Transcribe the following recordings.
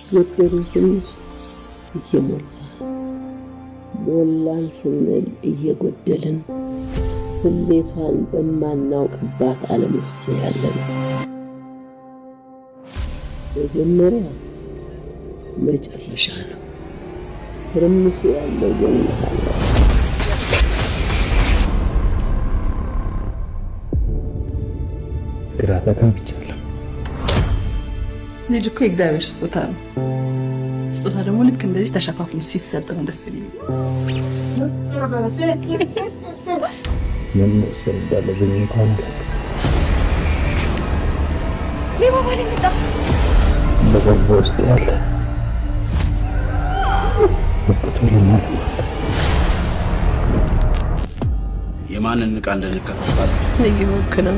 የደሩ ስንሽ እየሞላ ሞላን ስንል እየጎደልን ስሌቷን በማናውቅባት ዓለም ውስጥ ነው ያለነው። መጀመሪያ መጨረሻ ነው። ትርምሱ ያለው ጎንሃል ግራ ተጋብቻለሁ። ልጅ እኮ የእግዚአብሔር ስጦታ ነው። ስጦታ ደግሞ ልክ እንደዚህ ተሸፋፍኖ ሲሰጥ ነው ደስ የሚለው። ምን መውሰድ እንዳለብኝ እንኳን በገባ ውስጥ ያለ ወጥቶልኛል። የማንን ዕቃ እንደነካተባል እየሞከነው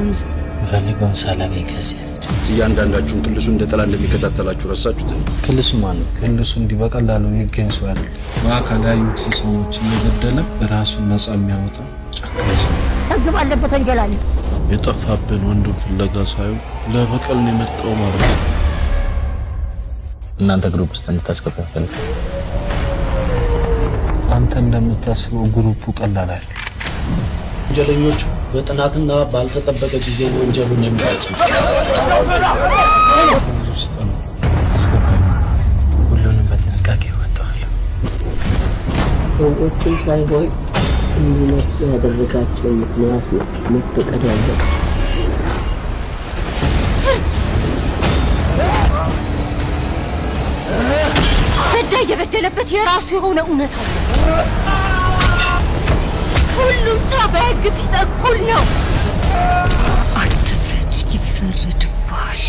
ፈልገውን ሳላገኝ ከዚህ እያንዳንዳችሁን ክልሱ እንደ ጠላ እንደሚከታተላችሁ ረሳችሁት። ክልሱ ማን ነው? ክልሱ እንዲህ በቀላሉ የሚገኝ ሰው አይደለም። በአካል ያዩትን ሰዎች እየገደለ ራሱን ነፃ የሚያወጣ ጨካኝ ሰው። ህግ ባለበት ወንጀል አለ። የጠፋብን ወንዱን ፍለጋ ሳይሆን ለበቀል ነው የመጣው ማለት ነው። እናንተ ግሩፕ ውስጥ እንድታስገባ ፈልግ። አንተ እንደምታስበው ግሩፑ ቀላል አይደለም። ወንጀለኞቹ በጥናትና ባልተጠበቀ ጊዜ ወንጀሉን የሚፈጽሙ አስገባኝ። ሁሉንም በጥንቃቄ እወጣለሁ። ሰዎችን ሳይሆን እንዲመጡ ያደረጋቸው ምክንያት መፈቀድ ያለው በዳይ የበደለበት የራሱ የሆነ እውነት አለ። ሁሉም ሰው በሕግ ፊት እኩል ነው። አትፍረድ፣ ይፈረድብሃል።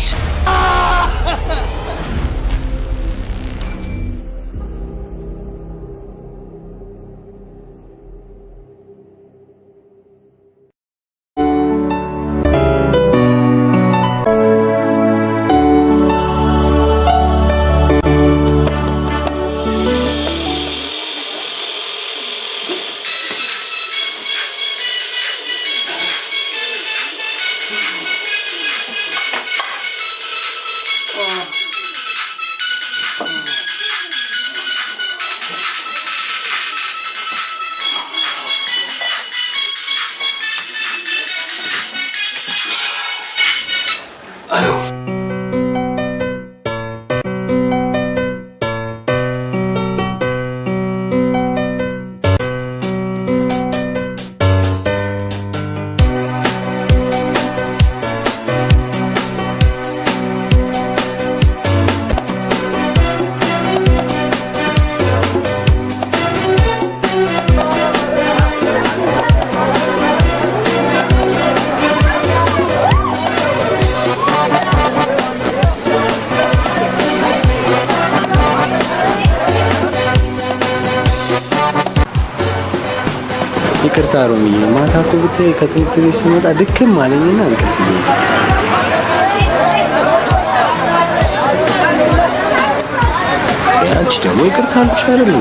ይቅርታ ሮሚዬ፣ ማታ እኮ ብታይ ከትምህርት ቤት ስመጣ ድክም አለኝና እንቅልፍ አንቺ ደግሞ ይቅርታ አልኩሽ አይደል?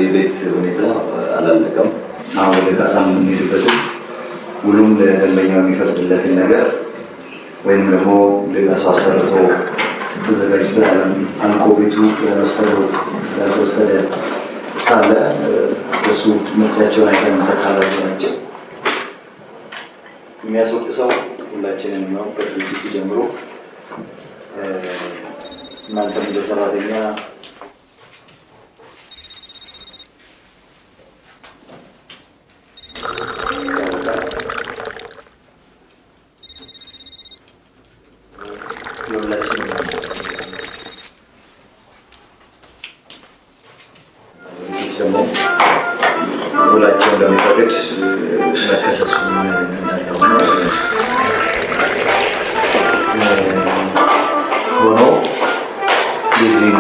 የቤት ሁኔታ አላለቀም። አሁን ወደ ካሳ የምንሄድበት ሁሉም ለደንበኛው የሚፈቅድለትን ነገር ወይም ደግሞ ሌላ ሰው አሰርቶ ተዘጋጅቶ አልቆ ቤቱ ያልወሰደ ካለ እሱ ምርጫቸውን አይተን እንተካላቸው ናቸው። የሚያስወቅ ሰው ሁላችንም ነው ከድርጅቱ ጀምሮ እናንተም እንደ ሰራተኛ ውላቸው እንደሚፈቅድ መከሰሱ እንዳለው ሆኖ የዚህም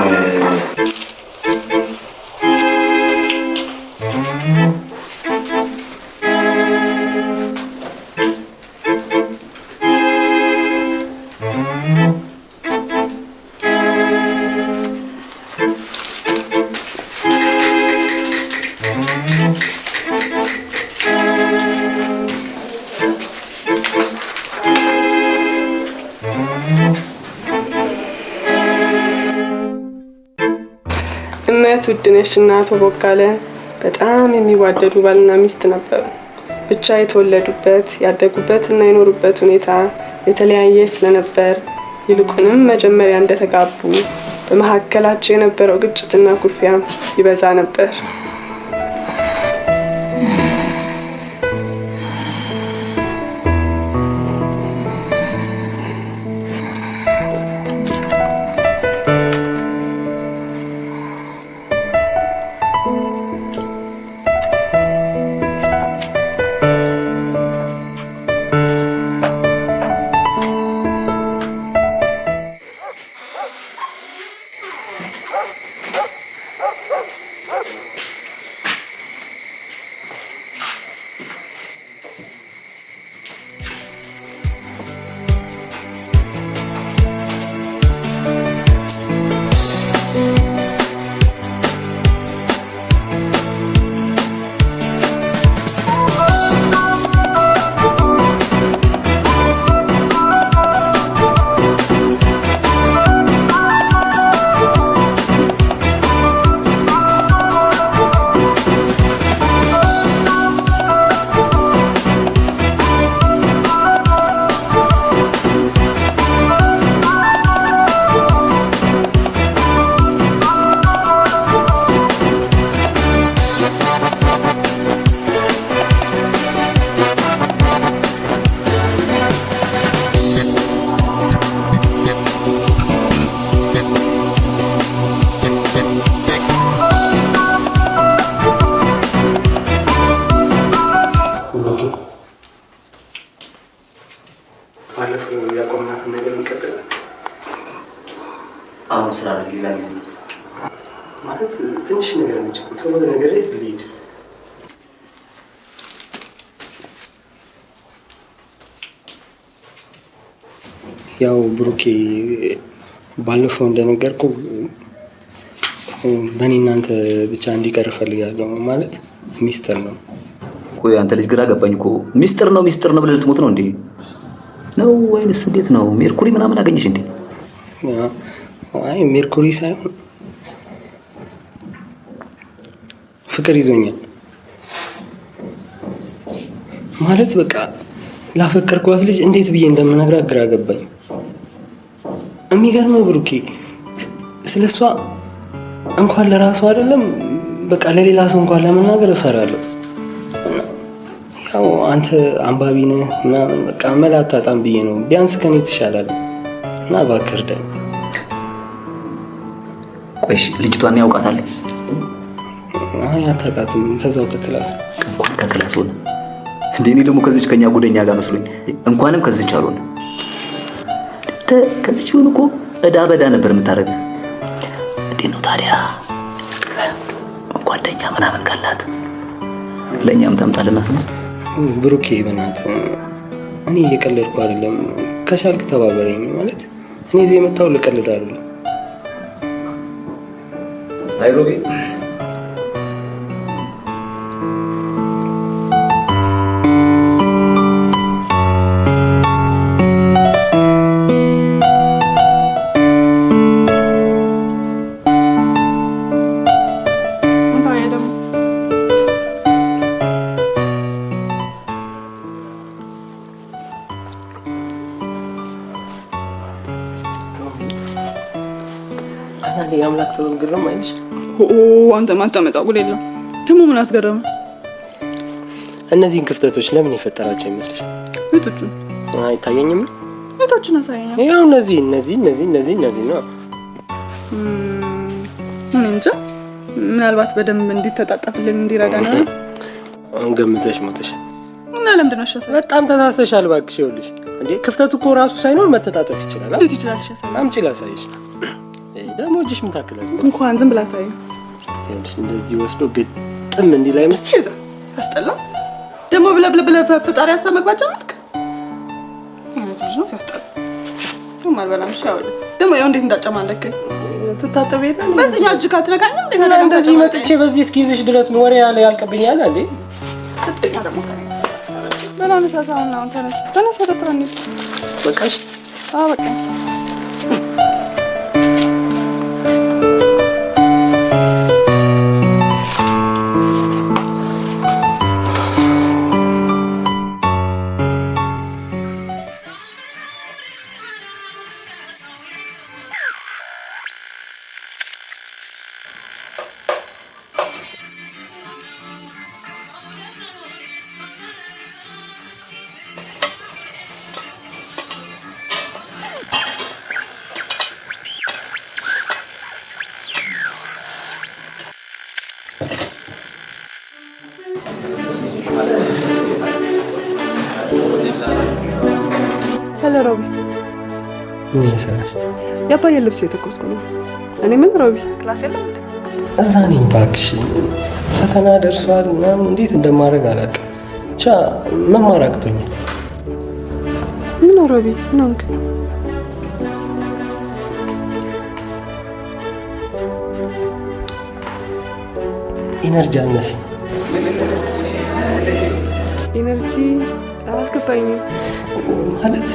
እመት ውድነሽና አቶ ቦጋለ በጣም የሚዋደዱ ባልና ሚስት ነበሩ። ብቻ የተወለዱበት ያደጉበትና የኖሩበት ሁኔታ የተለያየ ስለነበር ይልቁንም መጀመሪያ እንደተጋቡ በመሐከላቸው የነበረው ግጭትና ኩርፊያ ይበዛ ነበር። አሁን ስራ ላይ ሌላ ጊዜ ማለት ትንሽ ነገር ነች እኮ ቶሎ ነገር ልሂድ። ያው ብሩኬ ባለፈው እንደነገርኩ በእኔ እናንተ ብቻ እንዲቀር እፈልጋለሁ። ማለት ሚስጥር ነው። ቆይ አንተ ልጅ ግራ ገባኝ እኮ ሚስጥር ነው ብለህ ልትሞት ነው እንዴ? ነው ወይንስ እንዴት ነው? ሜርኩሪ ምናምን አገኘሽ እንዴ? አይ ሜርኩሪ ሳይሆን ፍቅር ይዞኛል። ማለት በቃ ላፈቀርኳት ልጅ እንዴት ብዬ እንደምነግራት ግራ ገባኝ። የሚገርመው ብሩኬ ስለሷ እንኳን ለራሱ አይደለም በቃ ለሌላ ሰው እንኳን ለመናገር እፈራለሁ። ያው አንተ አንባቢ ነህ እና በቃ መላ አታጣም ብዬ ነው። ቢያንስ ከኔ ትሻላለህ እና እባክህ እርዳኝ። ቆይሽ ልጅቷን ያውቃታል? አይ አታውቃትም። ከዛው ከክላስ እንኳን ከክላስ ሆነ እንዴ? እኔ ደግሞ ከዚች ከኛ ጉደኛ ጋር መስሎኝ እንኳንም ከዚች አልሆነ። ከዚች ቢሆን እኮ እዳ በዳ ነበር የምታደርግ። እንዴ ነው ታዲያ ጓደኛ ምናምን ካላት ለእኛም ታምጣልናት ነው? ብሩኬ በእናትህ እኔ እየቀለድኩ አይደለም። ከቻልክ ተባበረኝ። ማለት እኔ እዚህ የመጣው ልቀልድ አይደለም። ናይሮቢ የአምላክ ጥበብ ግርም አይልሽ? አንተ ማታመጣው ጉድ የለም። ደግሞ ምን አስገረመ? እነዚህን ክፍተቶች ለምን የፈጠራቸው ይመስልሽ? ቤቶቹ አይታየኝም። ቤቶቹን አሳየኝ። ያው እነዚህ ነው። እኔ እንጃ። ምናልባት በደንብ እንዲተጣጣፍልን እንዲረዳ ነው። አሁን ገምተሽ ሞተሻል። እና ለምንድን ነው ሻሳ? በጣም ተሳስተሻል እባክሽ። ይኸውልሽ እንዴ ክፍተቱ እኮ ራሱ ሳይኖር መተጣጠፍ ይችላል። እንዴት ይችላል ሻሳ? አምጪ ላሳይሽ። ደግሞ እጅሽ ምን ታክላለች? እንኳን ዝም ብላ ሳይ ይኸውልሽ እንደዚህ ወስዶ ግጥም እንዲህ ላይ መስል ይዛ አስጠላ። ደግሞ ብለ ፈጣሪ ሀሳብ መግባት ጀመርክ። ልጅ ነው ያስጠላ። ደግሞ አልበላም ሻወል ደግሞ ያው እንዴት እንዳጨማለከኝ ትታጠብ የለ በዚህ እጅ ካትነካኝም እንዴት አደረገ? እንደዚህ መጥቼ በዚህ እስኪይዝሽ ድረስ ወሬ ያለ ያልቀብኛል እንዴ? ትጥኛ ደግሞ ከኔ በላም ሳሳውና ተነስ ወደ ስራ እንሂድ። በቃሽ? አዎ በቃ ሮቢ ምን ይሰራሽ? የአባዬን ልብስ የተኮስኩ ነው። እኔ ምን ሮቢ ክላስ የለም እንዴ? እዛ ነኝ እባክሽ። ፈተና ደርሷል ምናምን እንዴት እንደማደርግ አላውቅም። ብቻ መማር አቅቶኛል። ምን ሮቢ ምን ሆንክ? ኢነርጂ አነሰኝ። ኢነርጂ አልገባኝም ማለት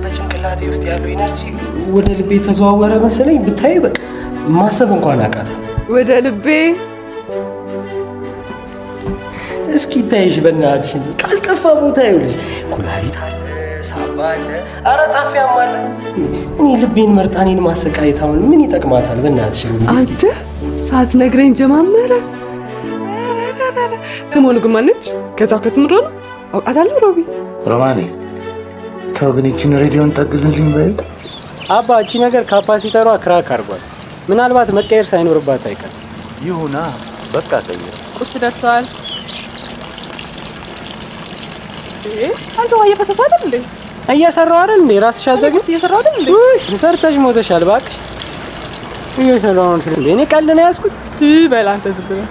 በጭንቅላቴ ውስጥ ያለው ኢነርጂ ወደ ልቤ ተዘዋወረ መሰለኝ። ብታይ በቃ ማሰብ እንኳን አቃተ። ወደ ልቤ እስኪ ታይሽ በእናትሽ ካልቀፋ ቦታ ይኸውልሽ ኩላሊት አለ፣ ሳባ አለ፣ ኧረ ጣፊያም አለ። እኔ ልቤን መርጣኔን ማሰቃየት አሁን ምን ይጠቅማታል? በእናትሽ አንተ ሳትነግረኝ ጀማመረ። ለመሆኑ ግን ማነች? ከዛው ከትምሮ ነው አውቃታለሁ። ሮቢ ሮማኔ ተው ግን ይህችን ሬዲዮን ጠግልልኝ በል አባ። እቺ ነገር ካፓሲተሯ ክራክ አድርጓል። ምናልባት መቀየር ሳይኖርባት አይቀር። ይሁና በቃ ቀየር። ቁርስ ደርሰዋል። አንተ ውሃ እየፈሰሰ አይደል እንዴ? እየሰራሁ አይደል እንዴ? ራስሽ አዘግሽ እየሰራሁ አይደል እንዴ? ሰርተሽ ሞተሻል እባክሽ። እየሰራሁ ነው እንዴ? እኔ ቀልድ ነው ያዝኩት። በል አንተ ዝም ብለህ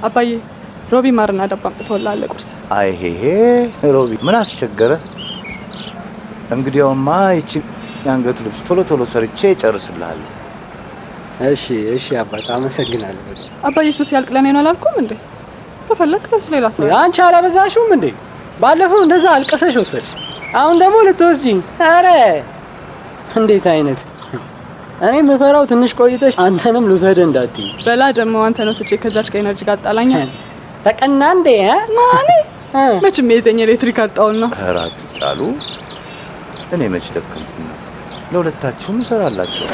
አባዬ ሮቢ ማርና ዳቦ አምጥቶልሃል ለቁርስ። አይ ሄሄ ሮቢ ምን አስቸገረ? እንግዲያውማ ይቺን የአንገት ልብስ ቶሎ ቶሎ ሰርቼ እጨርስልሃለሁ። እሺ አባት አመሰግናለሁ። አባዬ እሱ ሲያልቅ ለኔ ነው አላልኩም እንዴ? ከፈለክ ለሱ ሌላ ሰው አንቺ አላበዛሽውም እንዴ? ባለፈው እንደዛ አልቀሰሽ ወሰድሽ፣ አሁን ደግሞ ልትወስጂኝ። ኧረ እንዴት አይነት! እኔ የምፈራው ትንሽ ቆይተሽ አንተንም ልውሰድ እንዳትዪ። በላ ደግሞ አንተ ነው ስጪ ከዛች ከኤነርጂ ጋር አጣላኛ ተቀና እንዴ? ማኔ መቼም የዘኝ ኤሌክትሪክ አጣውና ከራት ጣሉ። እኔ መች ደከምኩና ለሁለታችሁም እሰራላችሁ።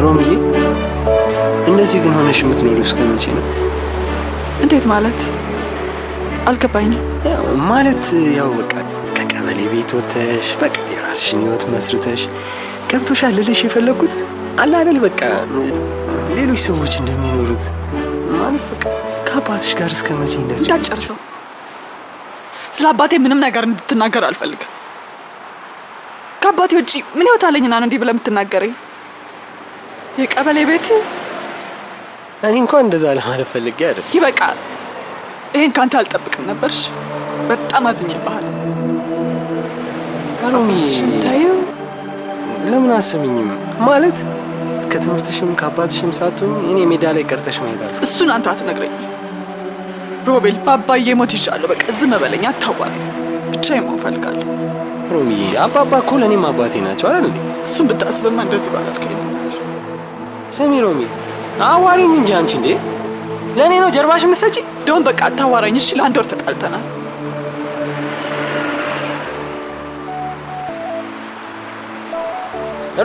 ሮሚዬ እንደዚህ ግን ሆነሽ የምትኖሪው እስከ መቼ ነው? እንዴት ማለት አልገባኝም። ማለት ያው በቃ ከቀበሌ ቤት ወጥተሽ በቃ የራስሽን ህይወት መስርተሽ ገብቶሻል ልልሽ የፈለኩት አለ አይደል? በቃ ሌሎች ሰዎች እንደሚኖሩት ማለት በቃ ከአባትሽ ጋር እስከ መቼ እንደዚህ እንዳትጨርሰው። ስለ አባቴ ምንም ነገር እንድትናገር አልፈልግም። ከአባቴ ውጪ ምን ህይወት አለኝና ነው እንዲህ ብለህ የምትናገረኝ? የቀበሌ ቤት እኔ እንኳን እንደዛ ለማለት ፈልጌ አይደል። ይበቃል። ይሄን ካንተ አልጠብቅም ነበርሽ። በጣም አዝኜብሃል። ሮሚ ሽንታዩ ለምን አሰሚኝም? ማለት ከትምህርትሽም ከአባትሽም ሳትሆኝ እኔ ሜዳ ላይ ቀርተሽ ማየት አልፈልግም። እሱን አንተ አትነግረኝ ሮቤል። በአባዬ ሞት ይሻለሁ። በቃ ዝም በለኝ፣ አታዋራኝ። ብቻዬን መሆን እፈልጋለሁ። ሮሚ አባባ እኮ ለእኔም አባቴ ናቸው አይደል እንዴ? እሱን ብታስብማ እንደዚህ ባላልከኝ ነበር። ስሚ ሮሚ አዋሪኝ እንጂ አንቺ እንዴ ለእኔ ነው ጀርባሽ የምትሰጪ? ደውን በቃ አታዋራኝ እሺ። ለአንድ ወር ተጣልተናል።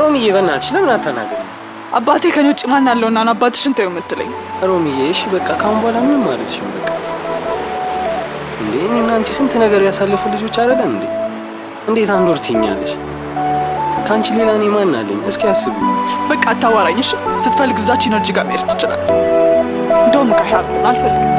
ሮሚዬ በእናትሽ ለምን አታናግሪኝ? አባቴ ከኔ ውጭ ማን አለውና ነው አባትሽን ተይው የምትለኝ? ሮሚዬ እሺ በቃ ካሁን በኋላ ምንም አልልሽም በቃ። እንዴ እኔና አንቺ ስንት ነገር ያሳለፉ ልጆች አይደለም እንዴ? እንዴት አንድ ወር ትይኛለሽ? ካንቺ ሌላ እኔ ማን አለኝ? እስኪ አስቢ። በቃ አታዋራኝ እሺ። ስትፈልግ እዛች ኢነርጂ ጋር መሄድ ትችላለህ። እንደውም ካያር አልፈልግም።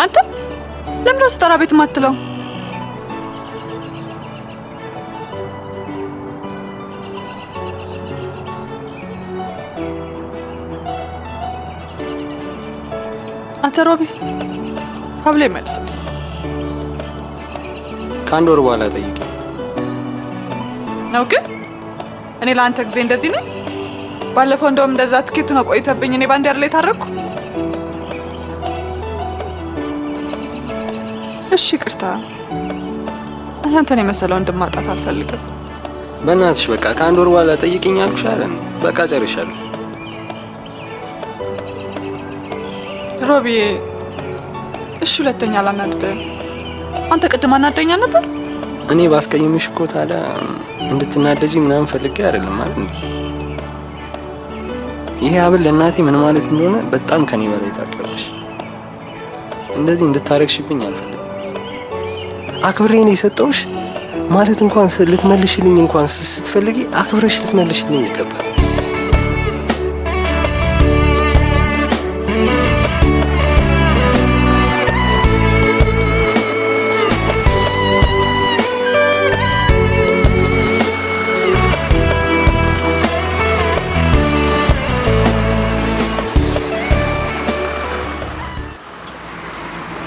አንተ ለምን ነው ስጠራ ቤት ማትለው? አንተ ሮቢ ሀብሌ መልስ ከአንድ ወር በኋላ ጠይቂ ነው። ግን እኔ ለአንተ ጊዜ እንደዚህ ነው። ባለፈው እንደውም እንደዛ ትኬቱን አቆይተብኝ እኔ ባንዲያር ላይ ታረኩ። እሺ ቅርታ። አንተን የመሰለው እንድማጣት አልፈልግም። በእናትሽ በቃ ከአንድ ወር በኋላ ጠይቂኝ አልኩሽ አይደል? በቃ ጨርሻለሁ። ሮቢ እሺ ሁለተኛ አላናድድም። አንተ ቅድም አናደኛ ነበር። እኔ ባስቀይምሽ እኮ ታዲያ እንድትናደጂ ምናምን ፈልጌ አይደለም ማለት ነው። ይሄ ሀብል ለእናቴ ምን ማለት እንደሆነ በጣም ከኔ በላይ ታውቂያለሽ። እንደዚህ እንድታረግሽብኝ አልፈልግም። አክብሬ ነው የሰጠውሽ ማለት እንኳን ልትመልሽልኝ እንኳን ስትፈልጊ አክብረሽ ልትመልሽልኝ ይገባል።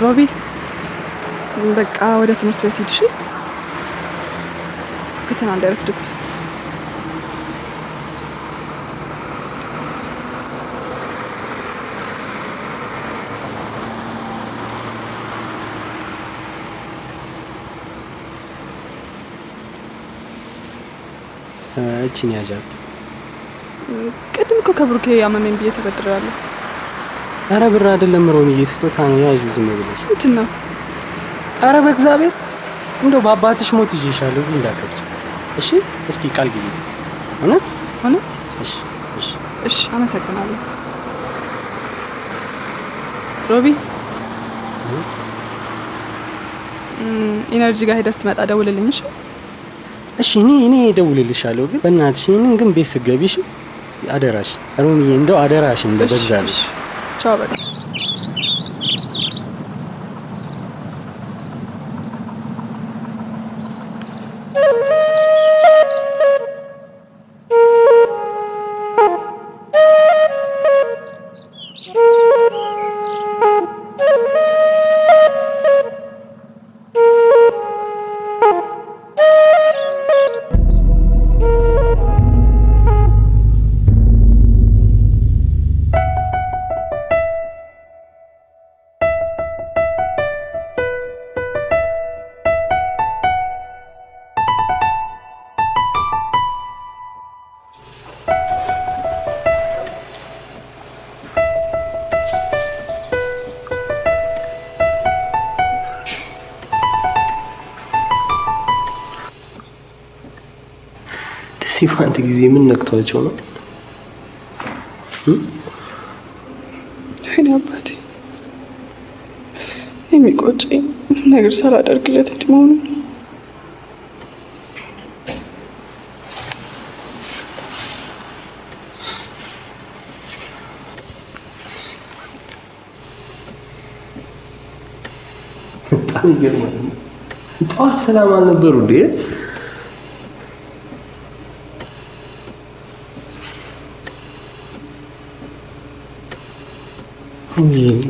ሮቢ በቃ ወደ ትምህርት ቤት ሂድ። እሺ ፈተና እንዳይረፍድብህ። እቺን ያዣት። ቅድም እኮ ከብሩኬ ያመመኝ ብዬ ተበድሬያለሁ። አረ ብር አይደለም ሮሚዬ፣ ስጦታ ነው። ያዡ ዝም ብለሽ። እንትን ነው። አረ በእግዚአብሔር እንደው በአባትሽ ሞት ይዤሻለሁ እዚህ እንዳከፍች። እሺ እስኪ ቃል ግቢ። እውነት እውነት? እሺ እሺ እሺ። አመሰግናለሁ ሮቢ። ኢነርጂ ጋር ሄደህ ስትመጣ ደውልልኝ። እሺ እሺ። እኔ እደውልልሻለሁ፣ ግን በእናትሽ ይሄንን ግን ቤት ስትገቢ እሺ፣ አደራሽ ሮሚዬ፣ እንደው አደራሽ በእግዚአብሔር። ቻው በቃ። እስቲ በአንድ ጊዜ ምን ነክቷቸው ነው? እኔ አባቴ የሚቆጨኝ ምንም ነገር ሳላደርግለት እንዲህ መሆኑ ነው። በጣም ይገርማል። ጠዋት ሰላም አልነበሩ እንዴ?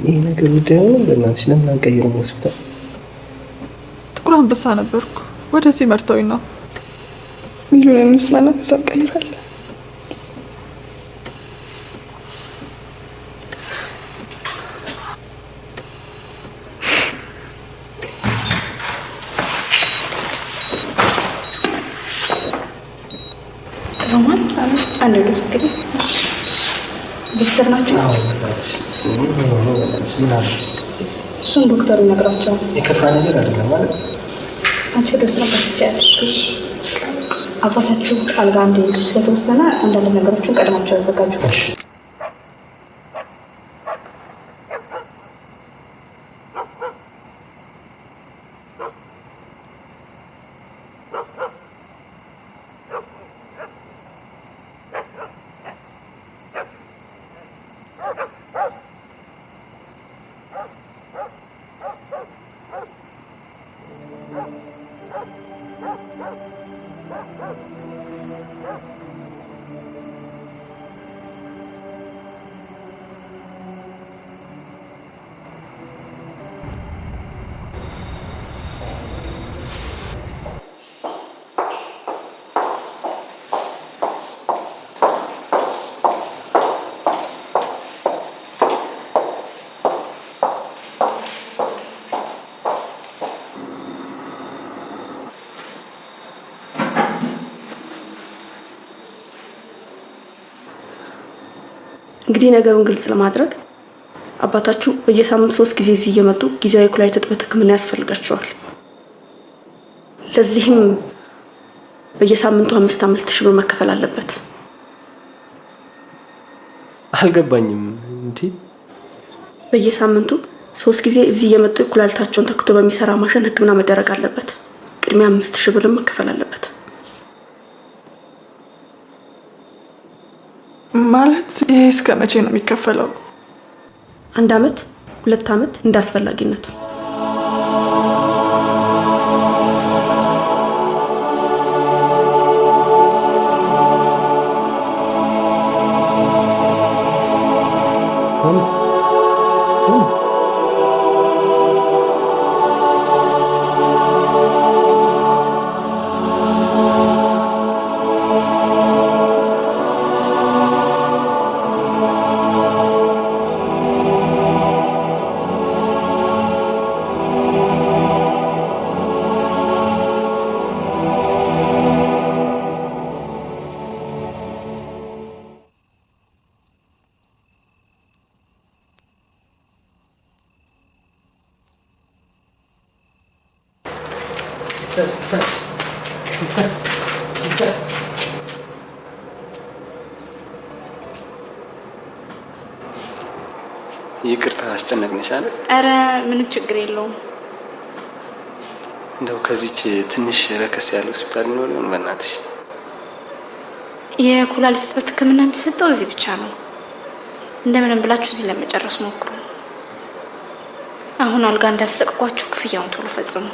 ይሄ ነገር ጉዳይ ነው። በእናትሽ ለምን አንቀይርም ሆስፒታል? ጥቁር አንበሳ ነበርኩ፣ ወደዚህ መርተውኝ ነው። ሚሊዮን እንስማና ሀሳብ ቀይራለሁ። ሮማን አንድ ልብስ ግቢ። ቤተሰብ ናቸው? አዎ በእናትሽ ምን አለ? እሱን ዶክተሩ ነግራቸዋል። የከፋ ነገር አይደለም ማለት አንቺ ወደ ስራ ትችያለሽ። አባታችሁ አልጋ እንዲይዙ ስለተወሰነ አንዳንድ ነገሮችን ቀድማቸው ያዘጋጁ። እንግዲህ ነገሩን ግልጽ ለማድረግ አባታችሁ በየሳምንቱ 3 ጊዜ እዚህ እየመጡ ጊዜያዊ ኩላሊት እጥበት ሕክምና ያስፈልጋቸዋል። ለዚህም በየሳምንቱ 5 ሺህ ብር መከፈል አለበት። አልገባኝም እንዴ? በየሳምንቱ 3 ጊዜ እዚህ እየመጡ ኩላሊታቸውን ተክቶ በሚሰራ ማሽን ሕክምና መደረግ አለበት። ቅድሚያ 5 ሺህ ብር መከፈል አለበት። ማለት ይሄ እስከ መቼ ነው የሚከፈለው? 1 አመት 2 አመት እንዳስፈላጊነቱ። ይቅርታ አስጨነቅንሽ አይደል? አረ ምንም ችግር የለውም። እንደው ከዚች ትንሽ ረከስ ያለ ሆስፒታል ሊኖር ይሆን? በእናትሽ የኩላሊት እጥበት ሕክምና የሚሰጠው እዚህ ብቻ ነው። እንደምንም ብላችሁ እዚህ ለመጨረስ ሞክሩ። አሁን አልጋ እንዳስለቅቋችሁ ክፍያውን ቶሎ ፈጽሙ።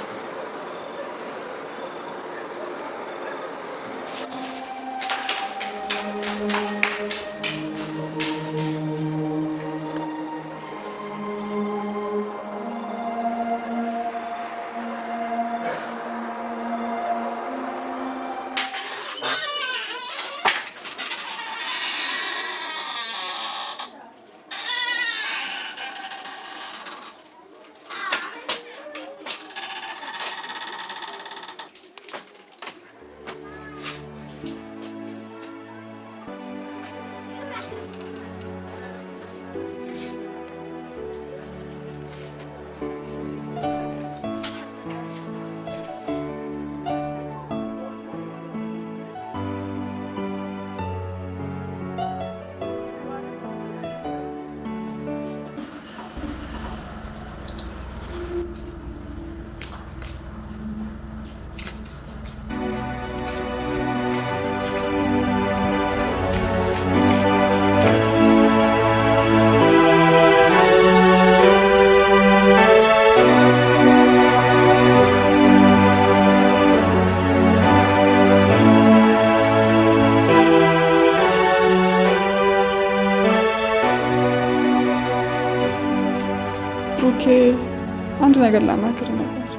አንድ ነገር ላማክር ነበር።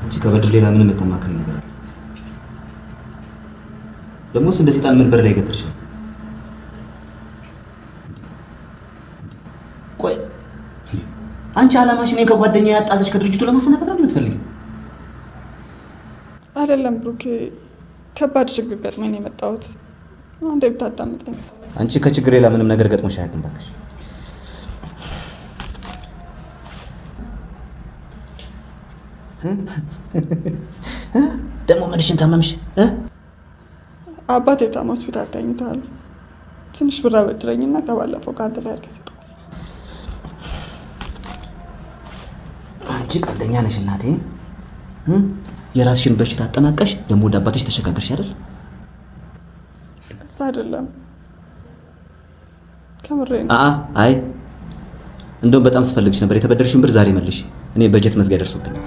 አንቺ ከበድር ሌላ ምን የምትማክሪ ነገር አለ? ደሞስ እንደ ሰይጣን ምን በር ላይ ገትርሻል? ቆይ አንቺ አላማሽ እኔን ከጓደኛዬ ያጣለሽ ከድርጅቱ ለማሰናበት ነው የምትፈልጊው? አይደለም ብሩኬ፣ ከባድ ችግር ገጥሞኝ የመጣሁት። አንዴ ብታዳምጠኝ። አንቺ ከችግር ሌላ ምንም ነገር ገጥሞሽ አያውቅም እባክሽ። ደግሞ ምንሽን ታመምሽ? አባቴ ታሞ ሆስፒታል ተኝቷል። ትንሽ ብር አበድረኝና ከባለፈው ከአንተ ላይ አድርገህ ስጠው። አንቺ ቀልደኛ ነሽ እናቴ። የራስሽን በሽታ አጠናቀሽ ደግሞ ወደ አባትሽ ተሸጋገርሽ አይደል? አይደለም ከምሬ ነው። አይ እንደውም በጣም ስፈልግሽ ነበር። የተበደርሽውን ብር ዛሬ መልሽ። እኔ በጀት መዝጊያ ደርሶብኛል።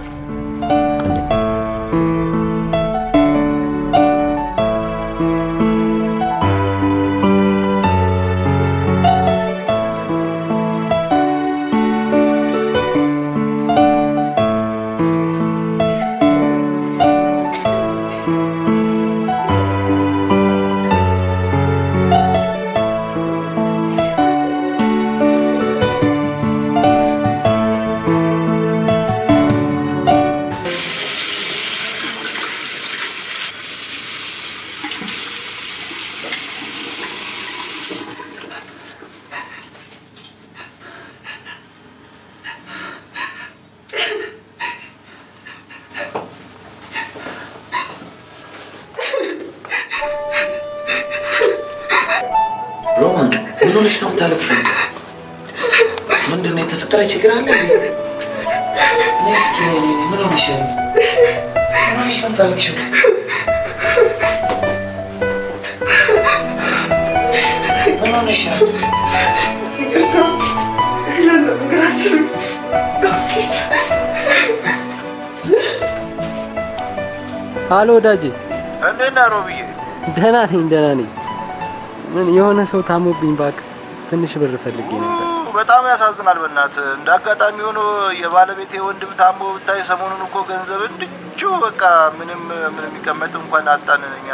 ሮማን ምን ሆነሽ ነው የምታለቅሽው? ምንድን ነው የተፈጠረ ችግር አለ? እስኪ ምን ሆነሽ ነው የምታለቅሽው? ምን ሆነሽ ነው? ይቅርታ ነገር አልችልም። አሎ ወዳጄ፣ እንዴት ነህ ሮብዬ? ደህና ነኝ። ምን የሆነ ሰው ታሞብኝ እባክህ ትንሽ ብር ፈልጌ ነበር። በጣም ያሳዝናል። በእናትህ እንደ አጋጣሚ ሆኖ የባለቤቴ ወንድም ታሞ ብታይ ሰሞኑን እኮ ገንዘብ እንድቹ በቃ ምንም የሚቀመጥ እንኳን አጣን። እኛ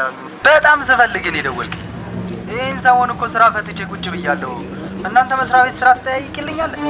በጣም ስፈልግ ነው የደወልከኝ። ይህን ሰሞን እኮ ስራ ፈትቼ ቁጭ ብያለሁ። እናንተ መስሪያ ቤት ስራ ትጠያይቅልኛለህ?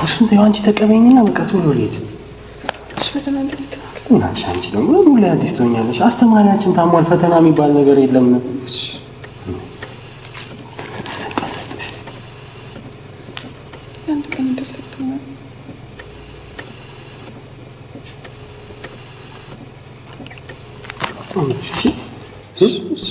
እሱን ተይው፣ አንቺ ተቀበይኝና በቃ ቶሎ ልሂድ። እናትሽ አንቺ ደግሞ ሁሌ አዲስ ትሆኛለሽ። አስተማሪያችን ታሟል፣ ፈተና የሚባል ነገር የለም። አንድ ቀን ይደርስልኛል። እሺ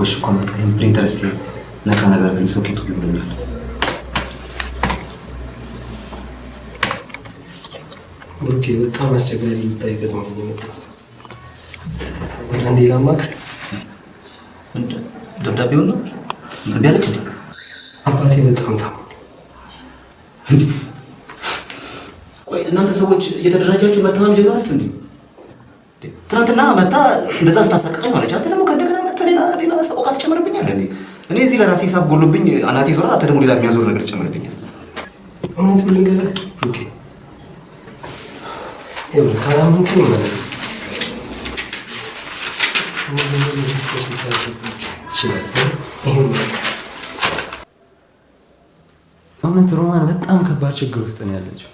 ኮሽ ኮመንት ፕሪንተር እስቲ ነካ ነገር ግን ሶኬቱ ይብሉኛል። ብሩኬ በጣም አስቸጋሪ የምታይበት ነው የመጣሁት። አንዴ ላማክር። ደብዳቤው ነው ቢያለች እንዴ? አባቴ በጣም ታሞ። ቆይ እናንተ ሰዎች እየተደራጃችሁ መታመም ጀመራችሁ እንዴ? ትናንትና መታ እንደዛ ስታሳቀቀኝ ማለች። አንተ ደግሞ ከእንደገና መታ ሌላ ሰቆቃ ትጨምርብኛለህ። እኔ እዚህ ለራሴ ሂሳብ ጎሎብኝ አናቴ ዞራል። አንተ ደግሞ ሌላ የሚያዞር ነገር ትጨምርብኛል። እውነት ምን ልንገርህ ብሩኬ፣ ይኸውልህ ካላመንከኝ ማለት ነው እውነት ሮማን በጣም ከባድ ችግር ውስጥ ነው ያለችው።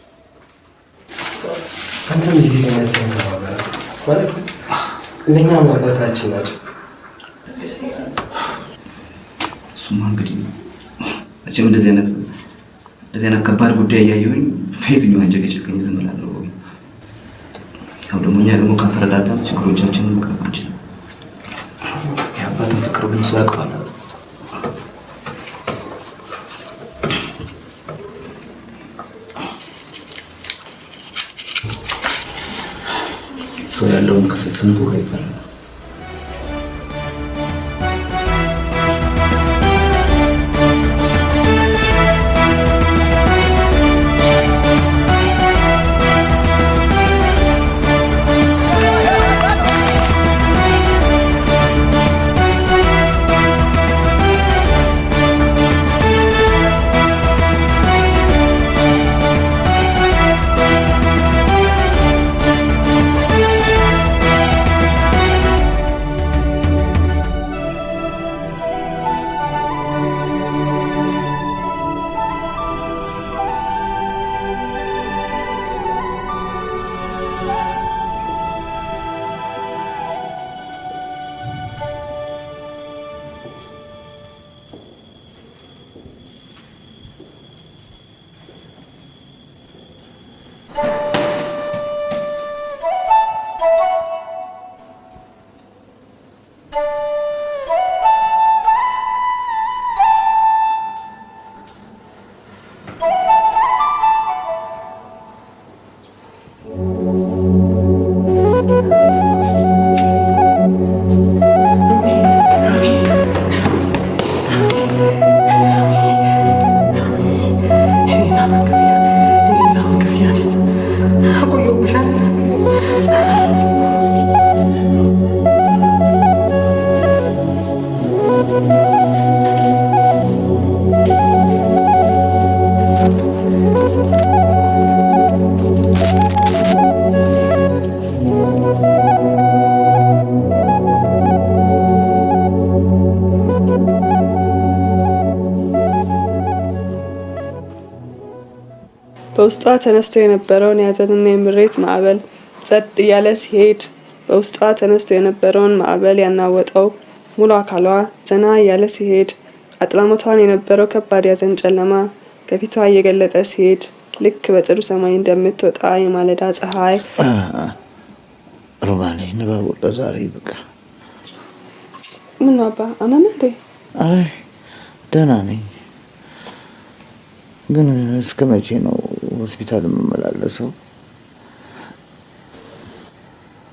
አንተም ጊዜ ለማለት ተባበረ ማለት ለእኛም አባታችን ናቸው። እሱማ እንግዲህ መቼም እንደዚህ አይነት ከባድ ጉዳይ እያየሁኝ በየትኛው አንጀት የጨከኝ ዝም እላለሁ። ያው ደግሞ እኛ ደግሞ ካልተረዳዳን ችግሮቻችንን መቅረፍ አንችልም። የአባትን ፍቅር ግን ሰው ያውቀዋል። ሰው ያለውን ከሰጠን እኮ ይባላል። በውስጧ ተነስቶ የነበረውን የሀዘንና የምሬት ማዕበል ጸጥ እያለ ሲሄድ በውስጧ ተነስቶ የነበረውን ማዕበል ያናወጠው ሙሉ አካሏ ዘና እያለ ሲሄድ አጥላሞቷን የነበረው ከባድ ያዘን ጨለማ ከፊቷ እየገለጠ ሲሄድ ልክ በጥሩ ሰማይ እንደምትወጣ የማለዳ ፀሐይ። ሮማኔ ንባቡ ለዛሬ ይበቃ። ምን አባ አመመ እንዴ? አይ ደህና ነኝ፣ ግን እስከ መቼ ነው ሆስፒታል የምመላለሰው?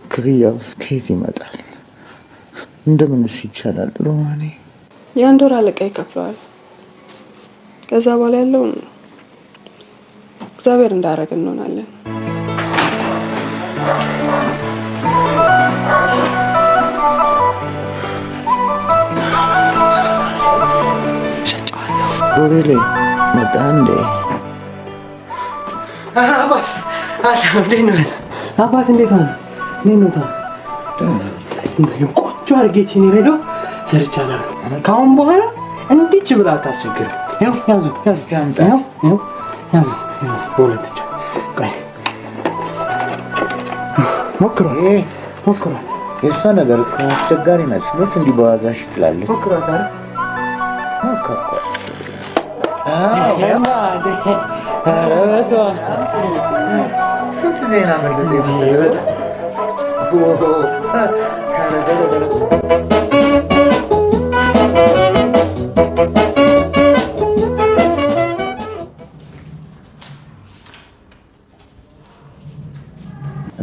ክፍያውስ ከየት ይመጣል? እንደምንስ ይቻላል ሮማኔ? የአንድ ወር አለቃ ይከፍለዋል። ከዛ በኋላ ያለውን እግዚአብሔር እንዳደረገ እንሆናለን። ሮቤሌ መጣ እንዴ? አባት እንዴት ነው? አባት እንዴት ነው? ቆንጆ አድርጌችን ሬዲዮ ሰርቻለሁ። ከአሁን በኋላ እንዲች ብላ አታስቸግርም። ያዙት በሁለት እጅ። ቆይ ሞክሯት። የእሷ ነገር እኮ አስቸጋሪ ናት። ኖት እንዲህ በዋዛሽ ትላለች። ሞክሯት አይደል? ስንት ዜና መለጠ የተሰለ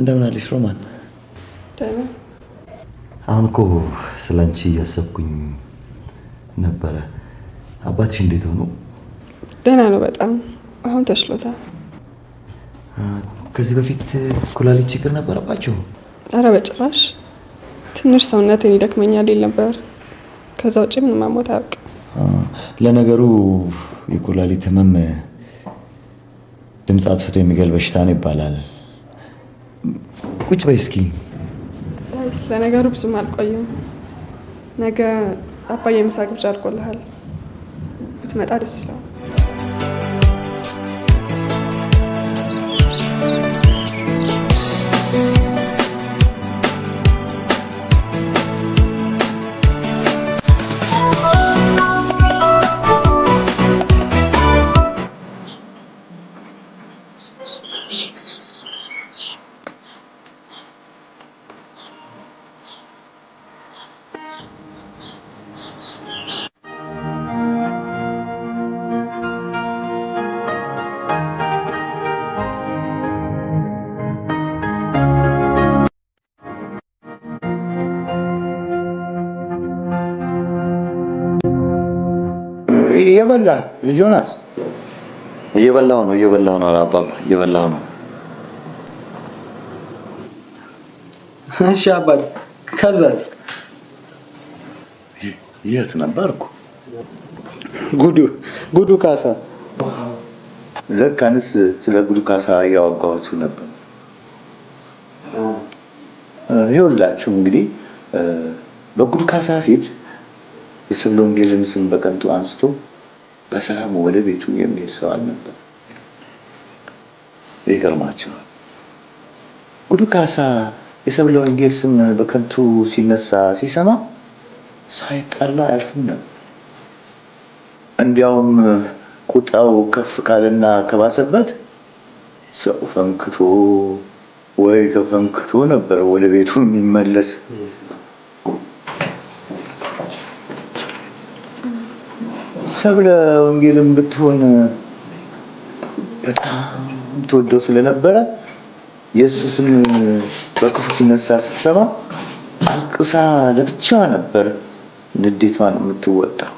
እንደምን አለሽ ሮማን? ደህና። አሁን እኮ ስላንቺ እያሰብኩኝ ነበረ። አባትሽ እንዴት ሆኑ? ደህና ነው በጣም አሁን ተሽሎታል። ከዚህ በፊት ኩላሊት ችግር ነበረባቸው? አረ በጭራሽ ትንሽ ሰውነቴን ይደክመኛል ይል ነበር። ከዛ ውጭ ምንም አሞት አያውቅም። ለነገሩ የኩላሊት ህመም ድምፅ አጥፍቶ የሚገል በሽታ ነው ይባላል። ቁጭ በይ እስኪ። ለነገሩ ብዙም አልቆየም። ነገ አባዬ ምሳ ግብዣ አድርጎልሃል። ብትመጣ ደስ ይላል። እየበላ ልጅ ዮናስ እየበላሁ ነው አባባ እየበላሁ ነው። እሺ አባት ከዛስ? የት ነበርኩ? ጉዱ ካሳ። ለካንስ ስለ ጉዱ ካሳ እያወጋኋችሁ ነበር። ይኸውላችሁ እንግዲህ በጉዱ ካሳ ፊት የሰብለ ወንጌልን ስም በከንቱ አንስቶ በሰላም ወደ ቤቱ የሚሄድ ሰው አልነበር። ይገርማችኋል። ጉዱ ካሳ የሰብለ ወንጌል ስም በከንቱ ሲነሳ ሲሰማ ሳይጣላ አያልፍም ነበር። እንዲያውም ቁጣው ከፍ ካለና ከባሰበት ሰው ፈንክቶ ወይ ተፈንክቶ ነበር ወደ ቤቱ የሚመለስ። ሰብለ ወንጌልም ብትሆን በጣም ተወደው ስለነበረ ኢየሱስን በክፉ ሲነሳ ስትሰማ አልቅሳ ለብቻዋ ነበር ንዴቷን የምትወጣው።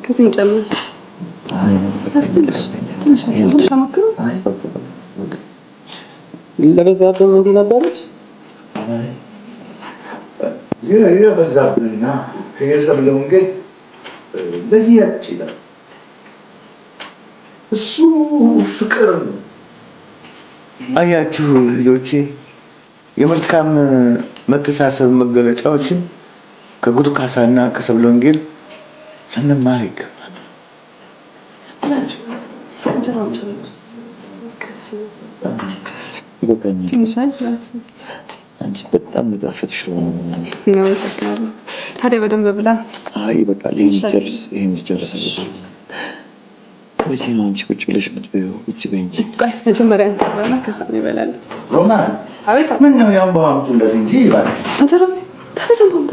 ከዚህ እንጨምር። ለበዛብህም እንዲህ ነበረች። የበዛብህና የሰብለ ወንጌል ለየት ይላል። እሱ ፍቅር ነው። አያችሁ ልጆቼ፣ የመልካም መተሳሰብ መገለጫዎችን ከጉዱ ካሳና ከሰብለ ወንጌል ልንማር ይገባል። አንቺ በጣም ጣፈጥሽ ነው። ታዲያ በደንብ ብላ። አይ በቃ ይሄን ጨርስ። መቼ ነው አንቺ ቁጭ ብለሽ የምትበይው? ቁጭ በይ እንጂ። ቆይ መጀመሪያ እንተባና ከዛ ነው ይበላል። ሮማን አቤት። ምን ነው ያው ባምጡ እንደዚህ እንጂ ይባል አንተራ ታፈዘን ባምጣ።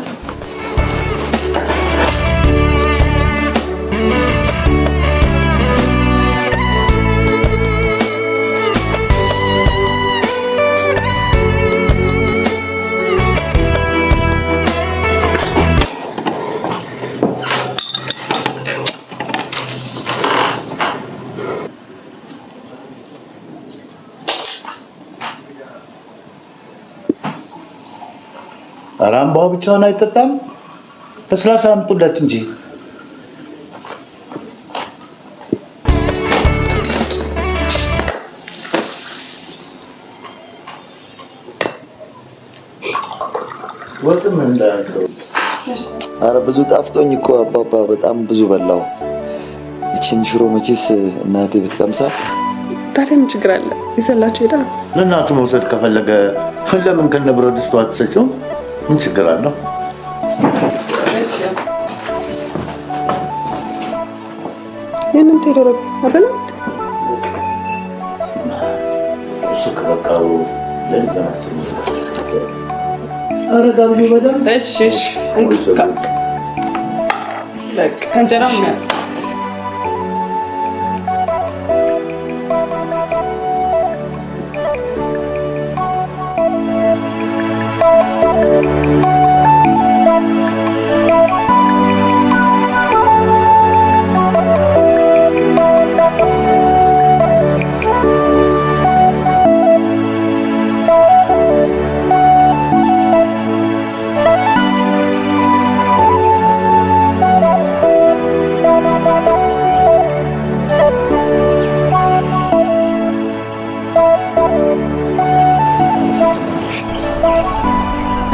አራምባው ብቻውን አይጠጣም። ለስላሳ አምጡለት እንጂ። ወጥም እንዳሰው። ኧረ ብዙ ጣፍጦኝ እኮ አባባ በጣም ብዙ በላው። እቺን ሽሮ መቼስ እናቴ ብትቀምሳት። ታዲያ ምን ችግር አለ? ይዘላችሁ ሄዳ ለእናቱ መውሰድ ከፈለገ ለምን ከነብረ ድስቷ አትሰጪውም? ምን ችግር አለው? ይህንን ቴዶሮ አበላ እሱ ከበቃው ለልጅ ማስተማር አረጋብዩ በደንብ። እሺ ከእንጀራው የሚያዝ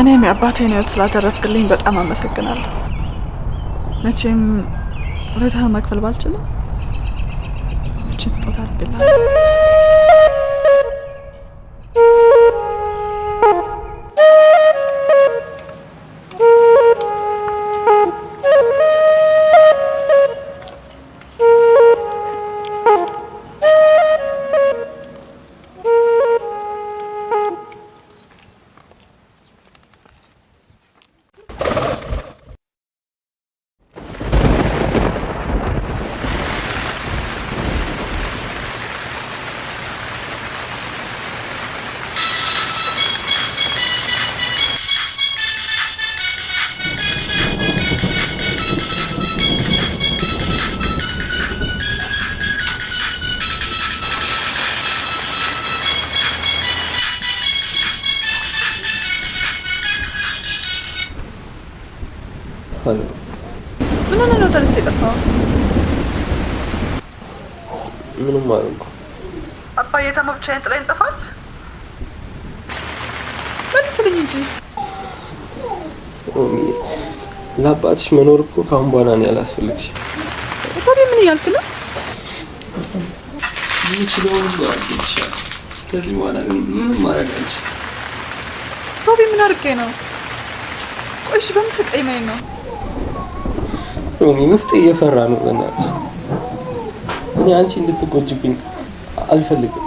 እኔም የአባቴን ሕይወት ስላተረፍክልኝ በጣም አመሰግናለሁ። መቼም ውለታህን መክፈል ባልችልም እችን ስጦታ አድርግልሃለሁ። ምን ሆነ ነው ተነስተ የጠፋው? ምንም አልኩ። አባዬ ተማው ብቻዬን ጥላኝ ጠፋል? መልስልኝ እንጂ። ለአባትሽ መኖር እኮ ካሁን በኋላ ነው ያላስፈልግሽ። ታዲያ ምን እያልክ ነው? የምችለውን ሁሉ አድርጌልሻለሁ። ከዚህ በኋላ ግን ምንም ማድረግ አልችልም። ሮቢ ምን አድርጌ ነው? ቆይሽ በምን ተቀይመኝ ነው? ሮሚ ውስጥ እየፈራ ነው። በእናትሽ እኔ አንቺ እንድትጎጅብኝ አልፈልግም።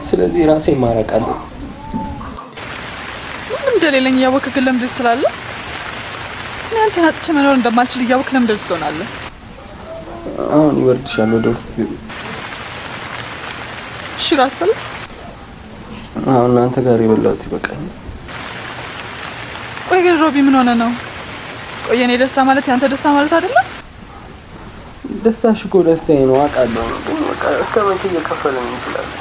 ስለዚህ ራሴን ማራቅ አለብኝ። ምንም እንደሌለኝ እያወቅህ ግን ለምን እንደዚህ ትላለህ? እኔ አንተን አጥቼ መኖር እንደማልችል እያወቅህ ለምን እንደዚህ ትሆናለህ? አሁን ይወርድሻል። ወደ ውስጥ ግቢ። እሺ እራት በላ። አሁን እናንተ ጋር የበላሁት ይበቃኛል። ቆይ ግን ሮቢ ምን ሆነ ነው? ቆይ የኔ ደስታ ማለት ያንተ ደስታ ማለት አይደለም? ደስታሽ እኮ ደስታዬ ነው አውቃለሁ። ግን በቃ እስከ መቼ እየከፈልን እንችላለን?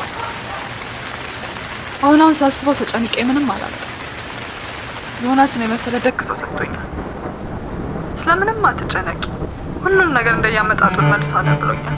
አሁን ሳስበው ተጨንቄ ምንም አላልኩም። ዮናስን የመሰለ ደግ ሰው ሰጥቶኛል። ስለምንም አትጨነቂ፣ ሁሉም ነገር እንደያመጣጡ መልሳለሁ ብሎኛል።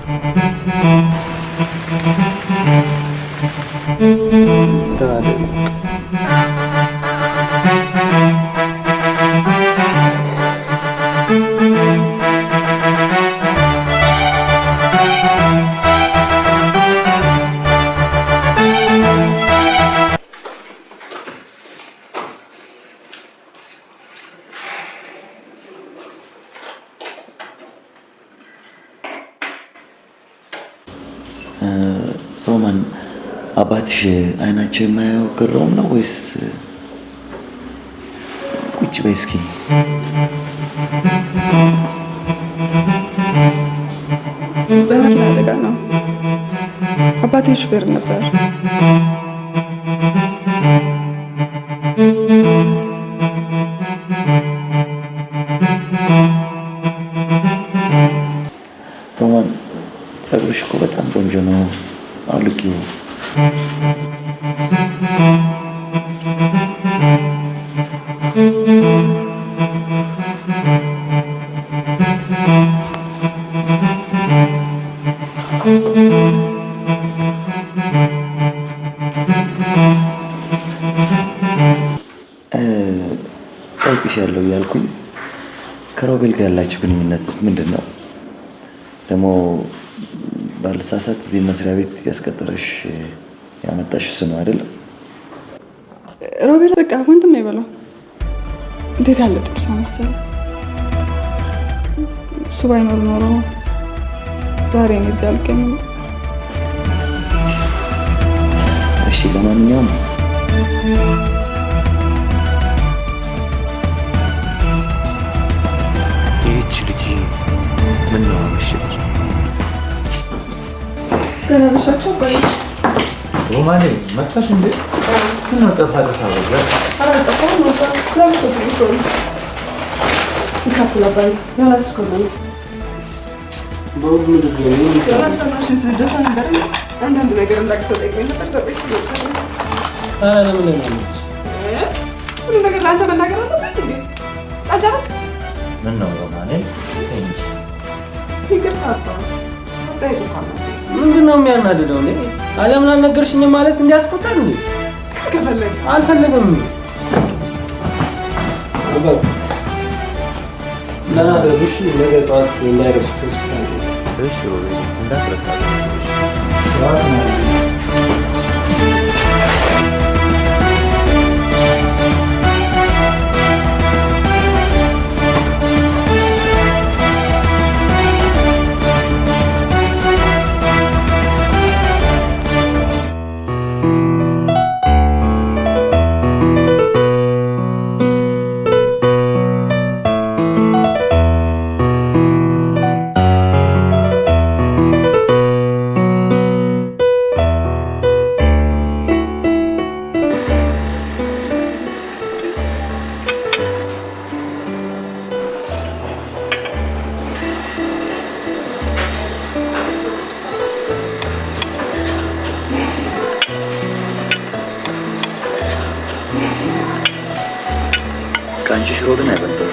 ሮማን አባትሽ አይናቸው የማያየው ግረውም ነው ወይስ? ቁጭ በይ እስኪ። በመኪና አደጋ ነው። አባቴ ሹፌር ነበር። ሮማን ጸጉርሽ እኮ በጣም ቆንጆ ነው። አውልቂው። ጠይቅሻለሁ እያልኩኝ ከሮቤል ጋር ያላችሁ ግንኙነት ምንድን ነው? ደግሞ ባልሳሳት እዚህ መስሪያ ቤት ያስቀጠረሽ ያመጣሽ እሱ ነው አይደለም? ሮቤል በቃ ወንድም አይበላው። እንዴት ያለ ጥሩ ሰው መሰለህ። እሱ ባይኖር ኖሮ ዛሬ ነው እዚህ አልገኝም። እሺ ለማንኛውም ይህች ልጅ ምን ነው አመሸች? ገና ብቻቸው ቆይ ሮማኔ መጣሽ እንዴ? ምን ነው ጠፋ በዛ? አራጠፋው ነው ስለምትቆይ ይካፈላባይ ዮናስ ኮመንት በሁሉ ምንድን ነው ዮናስ ተማሽን ስለደፋ ነገር አንዳንድ ነገር እንዳቅሰው ጠይቀኝ ነበር። ተጠይቄ ነበር። ለምን ነው ሁሉ ነገር ለአንተ መናገር አለበት እንዴ? ጻጃክ ምን ነው ሮማኔ? ይቅርታ ምንድን ነው የሚያናድደው? እኔ አለምን አልነገርሽኝም ማለት እንዲያስቆጣል እንዴ? ከፈለግ አልፈለግም። አባት ለናደሩሽ ነገ ጠዋት እንዳይረሱ ሆስፒታል። እሺ ሮቤል እንዳትረሳ። ከአንቺ ሽሮ ግን አይበልጥም።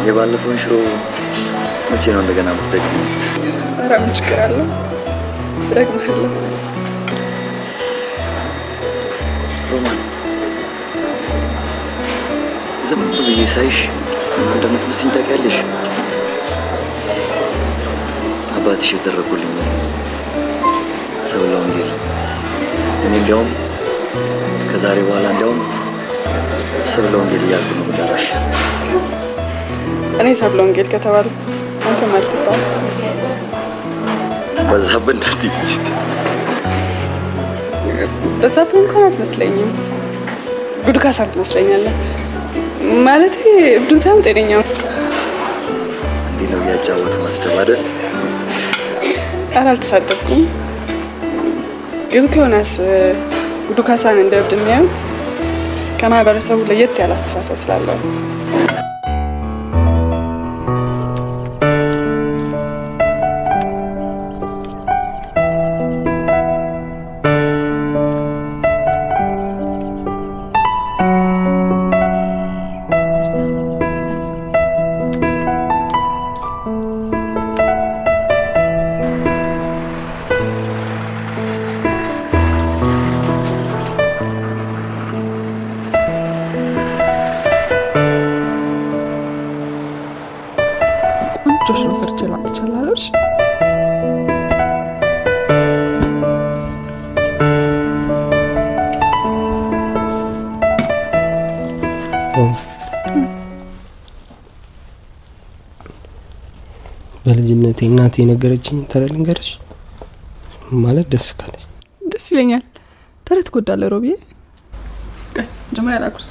የባለፈውን ሽሮ መቼ ነው እንደገና የምትደግሚው? ኧረ ምን ችግር አለው? እደግምሃለሁ። ሮማን ዝም ብዬ ሳይሽ ማን እንደምትመስኝ ታውቂያለሽ? አባትሽ የተረኩልኝ ሰብለ ወንጌል። እኔ እንዲያውም ከዛሬ በኋላ እንዲያውም ሰብለ ወንጌል እያልኩ ነው የምጠራሽ። እኔ ሰብለ ወንጌል ከተባለ አንተ ማለት ይባል በዛብህ እንዳትዪ። በዛብህ እንኳን አትመስለኝም። ጉድ ካሳ ትመስለኛለህ። ማለቴ እብዱን ሳይሆን ጤነኛው። እንዲህ ነው እያጫወቱ መስደብ አይደል? ኧረ አልተሳደብኩም። ግን ከሆነስ ጉድ ካሳን እንደ እብድ የሚያዩት ከማህበረሰቡ ለየት ያለ አስተሳሰብ ስላለው። ቆንጆሽ ነው ሰርቼ ላጥቻለሽ። በልጅነቴ እናቴ የነገረችኝ ተረት ልንገርሽ። ማለት ደስ ካለሽ ደስ ይለኛል። ተረት ትጎዳለህ ሮቢዬ? መጀመሪያ ላኩርስ።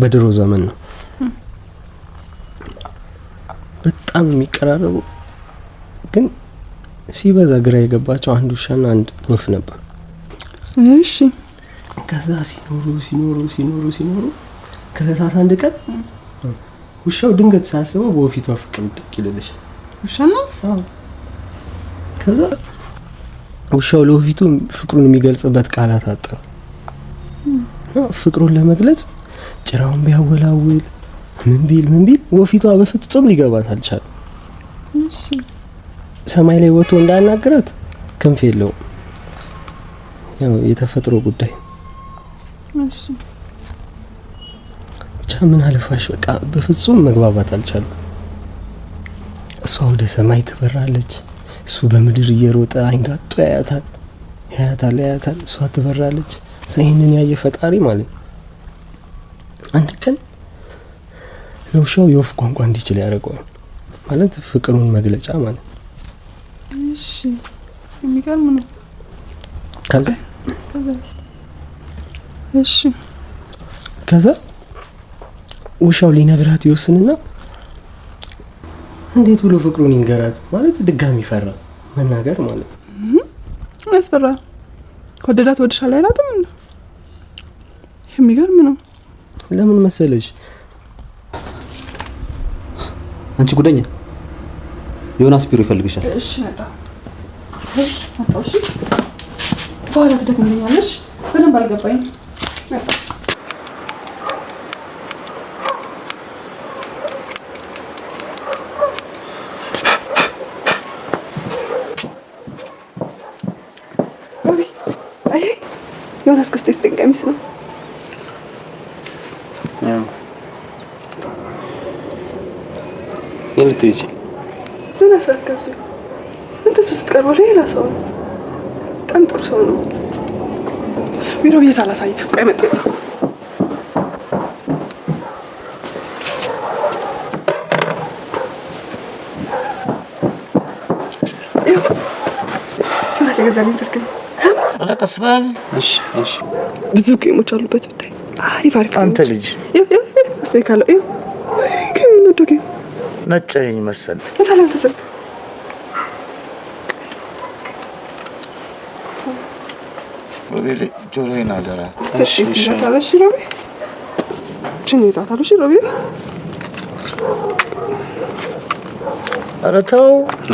በድሮ ዘመን ነው በጣም የሚቀራረቡ ግን ሲበዛ ግራ የገባቸው አንድ ውሻና አንድ ወፍ ነበር። እሺ ከዛ ሲኖሩ ከለታት አንድ ቀን ውሻው ድንገት ሳያስበው በወፊቷ ፍቅር ድቅ ይልልሽ። ውሻና ከዛ ውሻው ለወፊቱ ፍቅሩን የሚገልጽበት ቃላት አጣ። ፍቅሩን ለመግለጽ ጭራውን ቢያወላውል ምን ቢል ወፊቷ በፍጹም ሊገባት አልቻለም። እሺ ሰማይ ላይ ወጥቶ እንዳናገራት ክንፍ የለውም። ያው የተፈጥሮ ጉዳይ። እሺ ብቻ ምን አለፋሽ በቃ በፍጹም መግባባት አልቻለም። እሷ ወደ ሰማይ ትበራለች፣ እሱ በምድር እየሮጠ አንጋጦ ያያታል። እሷ ትበራለች። ይህንን ያየ ፈጣሪ ማለት አንድ ቀን ለውሻው የወፍ ቋንቋ እንዲችል ያደርገዋል። ማለት ፍቅሩን መግለጫ ማለት። እሺ የሚገርም ነው። ከዛ ውሻው ሊነግራት ይወስንና እንዴት ብሎ ፍቅሩን ይንገራት ማለት ድጋሚ ፈራ መናገር ማለት ያስፈራል። ከወደዳት ወድሻል አይላትም እንዴ? የሚገርም ነው። ለምን መሰለሽ? አንቺ ጉደኛ ዮናስ ቢሮ ይፈልግሻል። እሺ መጣ። እሺ በኋላ ትደግምልኛለሽ። በደንብ አልገባኝ። ዮናስ ገዝቶ የሰጠኝ ቀሚስ ነው። የልትሄጂ ዮናስ ራስ ገዝቶ አንተ እሱ ስትቀርበው ሌላ ሰው ነው። በጣም ጥሩ ሰው ነው። ቢሮ ብዬ ሳላሳይ ቆይ መጥ ዮናስ የገዛልኝ ስልክ ነው። ቀስ በል። እሺ እሺ። ብዙ ጌሞች አሉበት ብታይ። አሪፍ አሪፍ አንተ ልጅ እሱ ካለው ይኸው ግን ነው ዶጌ ነጨኝ መሰል ለታለም ተሰልክ ወቤሌ ጆሮዬን አደራ። እሺ እሺ ታለሽ ሮቢ ችን ይዛታለሽ ሮቢ ኧረ ተው።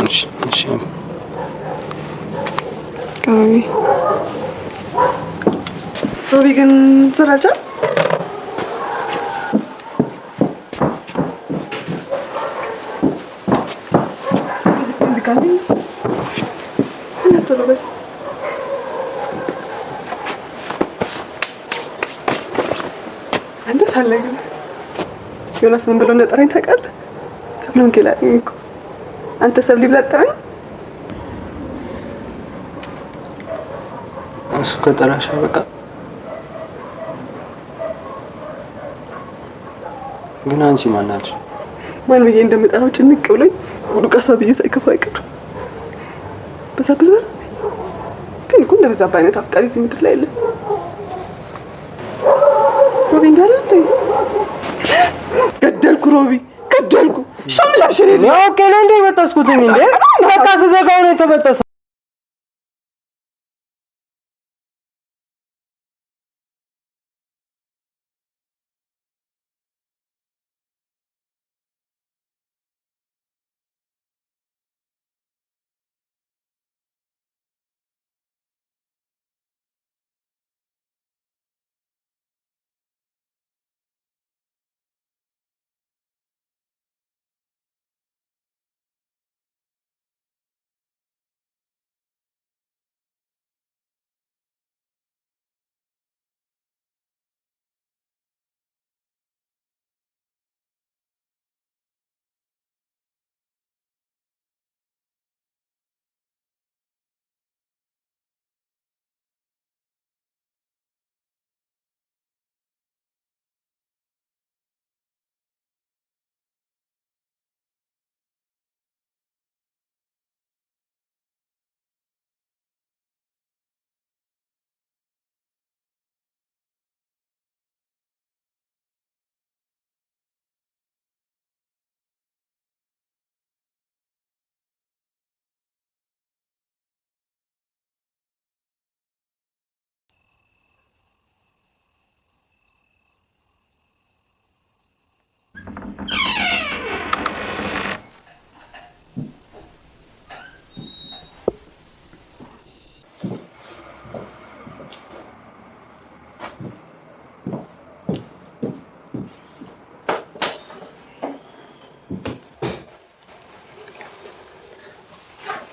እሺ እሺ። ሮቢ ግን ዘራጃ አንተ ሳለግ ዮናስ ምን ብሎ እንደጠራኝ ታውቃለህ? ሰብለ ወንጌል አለኝ እኮ አንተ ሰብሊ ብላ ጠራኝ። እሱ ከጠራሽ በቃ ግን አንቺ ማን አለሽ? ማን ብዬ እንደምጠራው ጭንቅ ብሎኝ ሉቃስ ብዬ ሳይከፋ አይቀርም። በዛ ብለ ግን እኮ እንደበዛብህ አይነት አፍቃሪ እዚህ ምድር ላይ የለም። ሮቢ እንዳለ እንዴ ገደልኩ። ሮቢ ገደልኩ። ሸምላሽ ነው ኦኬ ነው እንዴ በጣስኩትኝ እንዴ በቃ ስዘጋው ነው የተበጠሰ።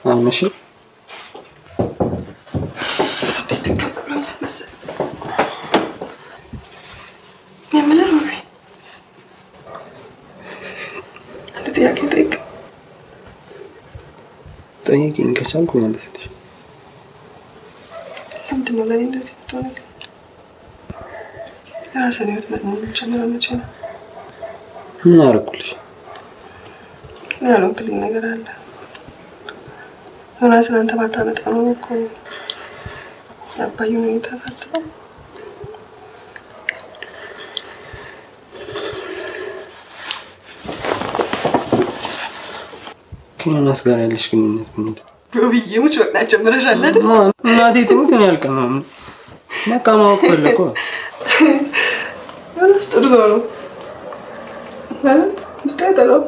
አሁንሽ የምለው ሮቢ አንተ ጥያቄ ጠይቅ። ጠይቂኝ ከቻልኩ መልስልሽ። ለምንድን ነው ለእኔ እንደዚህ የምትሆንልኝ? የራስህን ህይወት መኖር ጀምረህ መቼ ነው? ምን አደረኩልሽ? ያልሆንክልኝ ነገር አለ። ዮናስን አንተ ባታመጣ ነው እኮ የአባዬን ሁኔታ ታስበው። ከዮናስ ጋር ያለሽ ግንኙነት ምንድን ነው? ሮቢዬ ሙች በቃ ጀምረሻል አይደል? እናቴ ትሙት ነው ያልቀናው። በቃ ማወቅ ፈለኩ። ዮናስ ጥሩ ሰው ነው ማለት ውስጥ አይጠላም።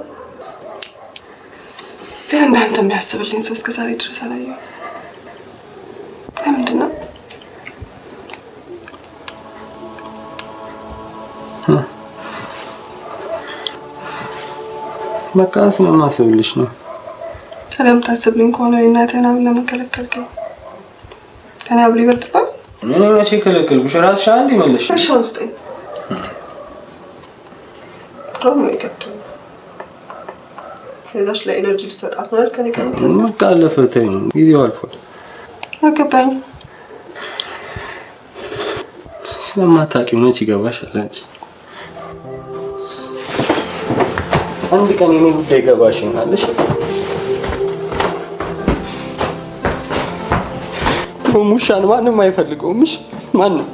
ግን እንዳንተ የሚያስብልኝ ሰው እስከ ዛሬ ድረስ አላየሁም። ለምንድን ነው? በቃ ስለማስብልሽ ነው። ስለምታስብልኝ ከሆነ እናቴን አምን ለምን ከለከልከኝ? እኔ አብሊ በጥፋ እኔ መቼ ከለከልኩሽ? ራስሽ አንዴ መለሽ። እሺ ውስጤ ስለዚህ ላይ ኤነርጂ ልሰጣት ነው ከኔ ከመተስ በቃ አለፈተኝ ጊዜው አልፏል። አገባኝ ስለማታውቂው መቼ ይገባሻል አንቺ? አንድ ቀን የኔ ጉዳይ ገባሽ ይሆናልሽ። ሙሻን ማንም አይፈልገውም። እሺ ማንም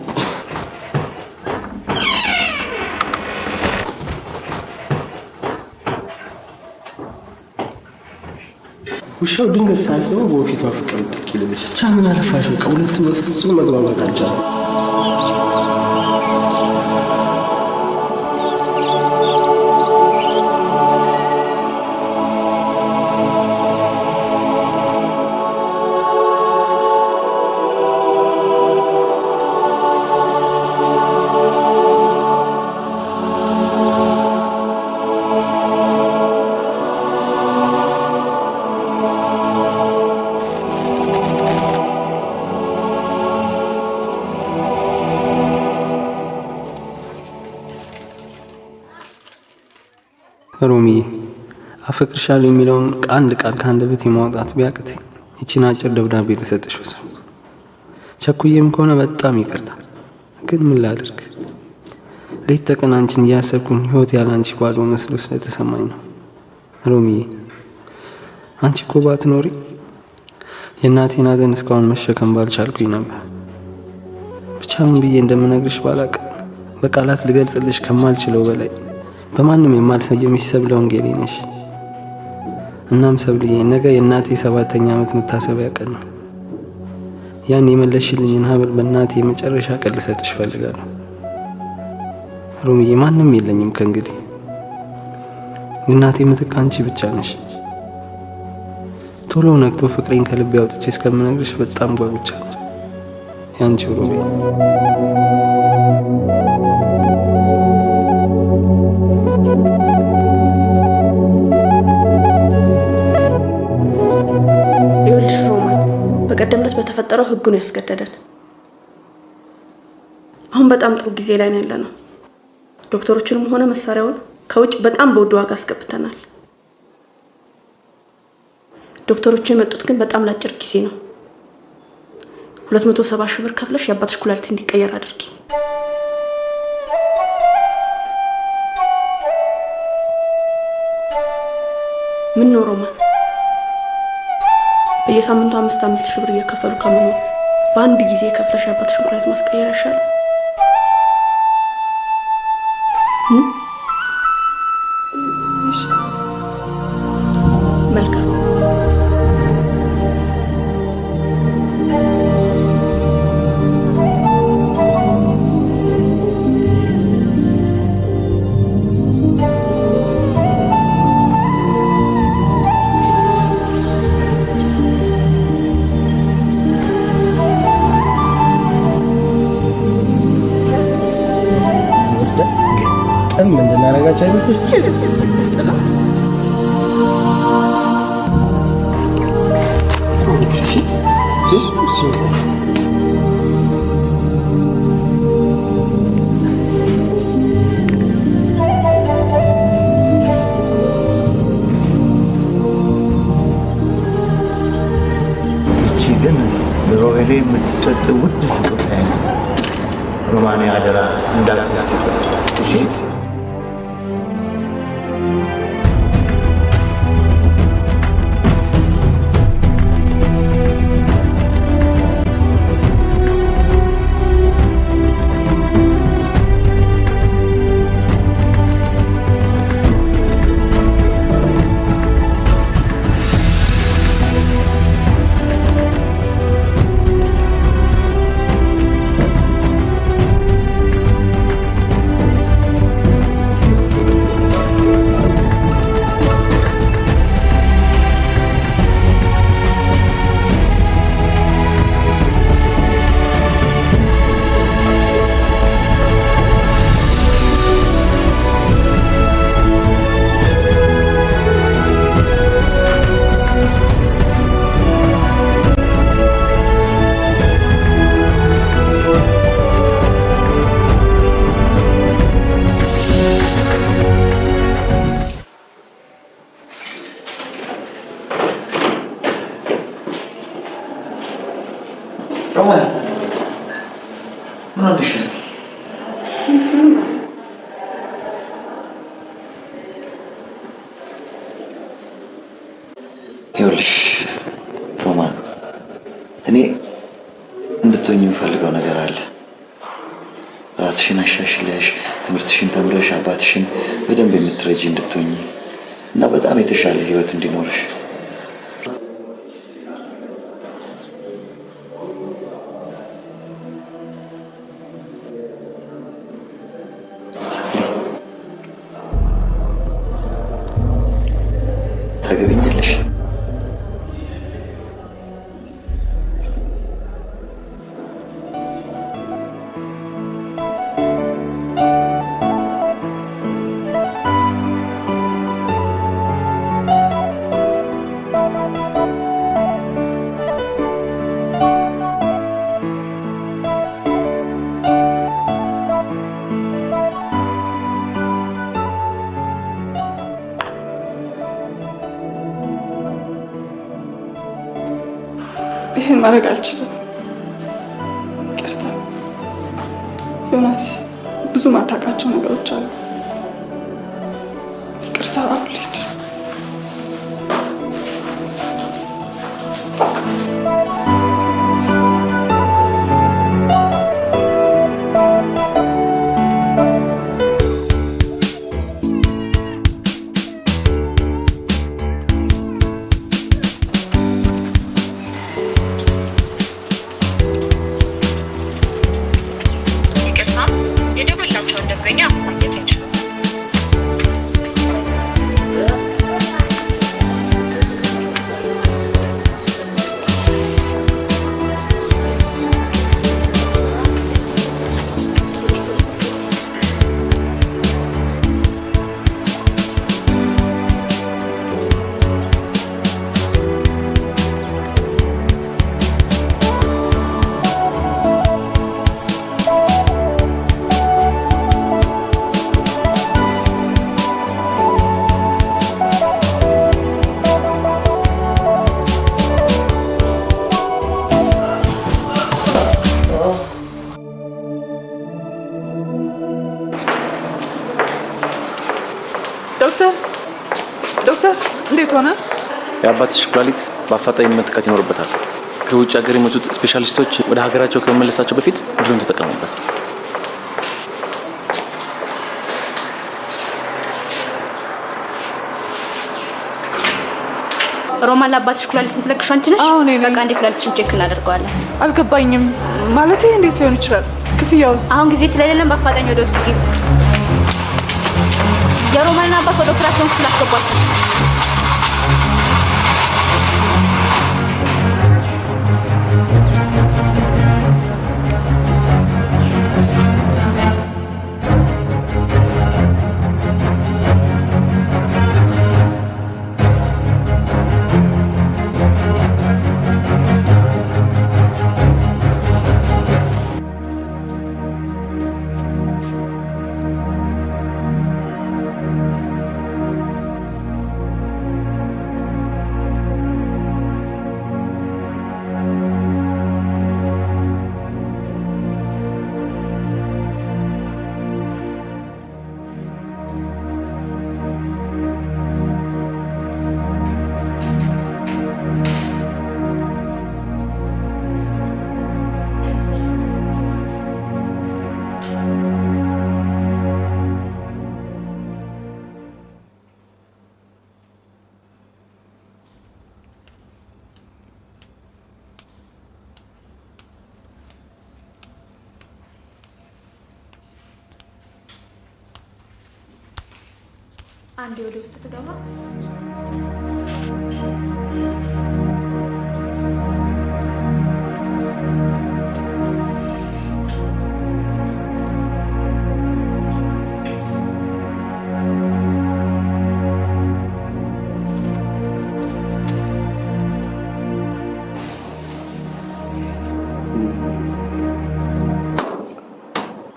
ውሻው ድንገት ሳያስበው በፊቷ ፍቅር ይልልሽ ብቻ ምን አለፋሽ በቃ ሁለቱም በፍጹም መግባባት አልቻሉም። ሮሚዬ አፈቅርሻለሁ የሚለውን አንድ ቃል ከአንደበቴ ማውጣት ቢያቅተኝ ይቺን አጭር ደብዳቤ ልሰጥሽ ወሰንኩ። ቸኩዬም ከሆነ በጣም ይቅርታ፣ ግን ምን ላድርግ? ሌት ተቀን አንቺን እያሰብኩኝ ህይወት ያለ አንቺ ባዶ መስሎ ስለተሰማኝ ነው። ሮሚዬ አንቺ እኮ ባትኖሪ የእናቴን ሐዘን እስካሁን መሸከም ባልቻልኩኝ ነበር። ብቻ ምን ብዬ እንደምነግርሽ ባላቅ በቃላት ልገልጽልሽ ከማልችለው በላይ በማንም የማልሰየምሽ ሰብለ ወንጌሌ ነሽ። እናም ሰብልዬ ነገ የእናቴ 7ኛ ዓመት መታሰቢያ ቀን ነው። ያን የመለሽልኝን ሀብል በእናቴ የመጨረሻ ቀን ልሰጥሽ እፈልጋለሁ። ሮሚዬ ማንም የለኝም ከእንግዲህ። እናቴ ምትክ አንቺ ብቻ ነሽ። ቶሎ ነግቶ ፍቅሬን ከልቤ አውጥቼ እስከምነግርሽ በጣም ጓጉቻለሁ። ያንቺው ሮሚ። ይኸውልሽ ሮማን፣ በቀደም ዕለት በተፈጠረው ህጉ ነው ያስገደደን። አሁን በጣም ጥሩ ጊዜ ላይ ነው ያለነው። ዶክተሮችንም ሆነ መሳሪያውን ከውጭ በጣም በውድ ዋጋ አስገብተናል። ዶክተሮቹ የመጡት ግን በጣም ለአጭር ጊዜ ነው። 270 ሺህ ብር ከፍለሽ የአባትሽ ኩላሊት እንዲቀየር አድርጊ። ምን ነው ሮማን፣ በየሳምንቱ 5 ሺህ ብር እየከፈሉ ከመኖር በአንድ ጊዜ ከፍለሽ የአባትሽ ኩላሊት ማስቀየር ያሻል። መልካም። ምን እንደናረጋቸው አይመስልሽ? እቺ ግን ለሮቤሌ የምትሰጥ ውድ ስጦታ ነው። ሮማኔ አደራ እንዳትወስድበት እሺ? ሮማን ምን ሆነሽ? ይኸውልሽ ሮማን፣ እኔ እንድትሆኝ የምፈልገው ነገር አለ። ራስሽን አሻሽለሽ ትምህርትሽን ተምረሽ አባትሽን በደንብ የምትረጂ እንድትሆኝ እና በጣም የተሻለ ህይወት እንዲኖርሽ። ታገቢኛለሽ? ይህን ማድረግ አልችልም። ይቅርታ ዮናስ፣ ብዙ ማታውቃቸው ነገሮች አሉ። ይቅርታ አውሊድ። ዶክተር እንዴት ሆነ? የአባትሽ ኩላሊት በአፋጣኝ መተካት ይኖርበታል። ከውጭ ሀገር የመጡት ስፔሻሊስቶች ወደ ሀገራቸው ከመመለሳቸው በፊት ድሮን ተጠቀሙበት። ሮማን፣ ለአባትሽ ኩላሊት የምትለግሺው አንቺ ነሽ? አዎ ነኝ። በቃ እንዴ ኩላሊትሽን ቼክ እናደርገዋለን። አልገባኝም። ማለት እንዴት ሊሆን ይችላል? ክፍያውስ? አሁን ጊዜ ስለሌለን በአፋጣኝ ወደ ውስጥ ግቢ። የሮማንን አባት ወደ ኦፕራሲዮን ክፍል አስገቧቸው። አንዴ ወደ ውስጥ ትገባ።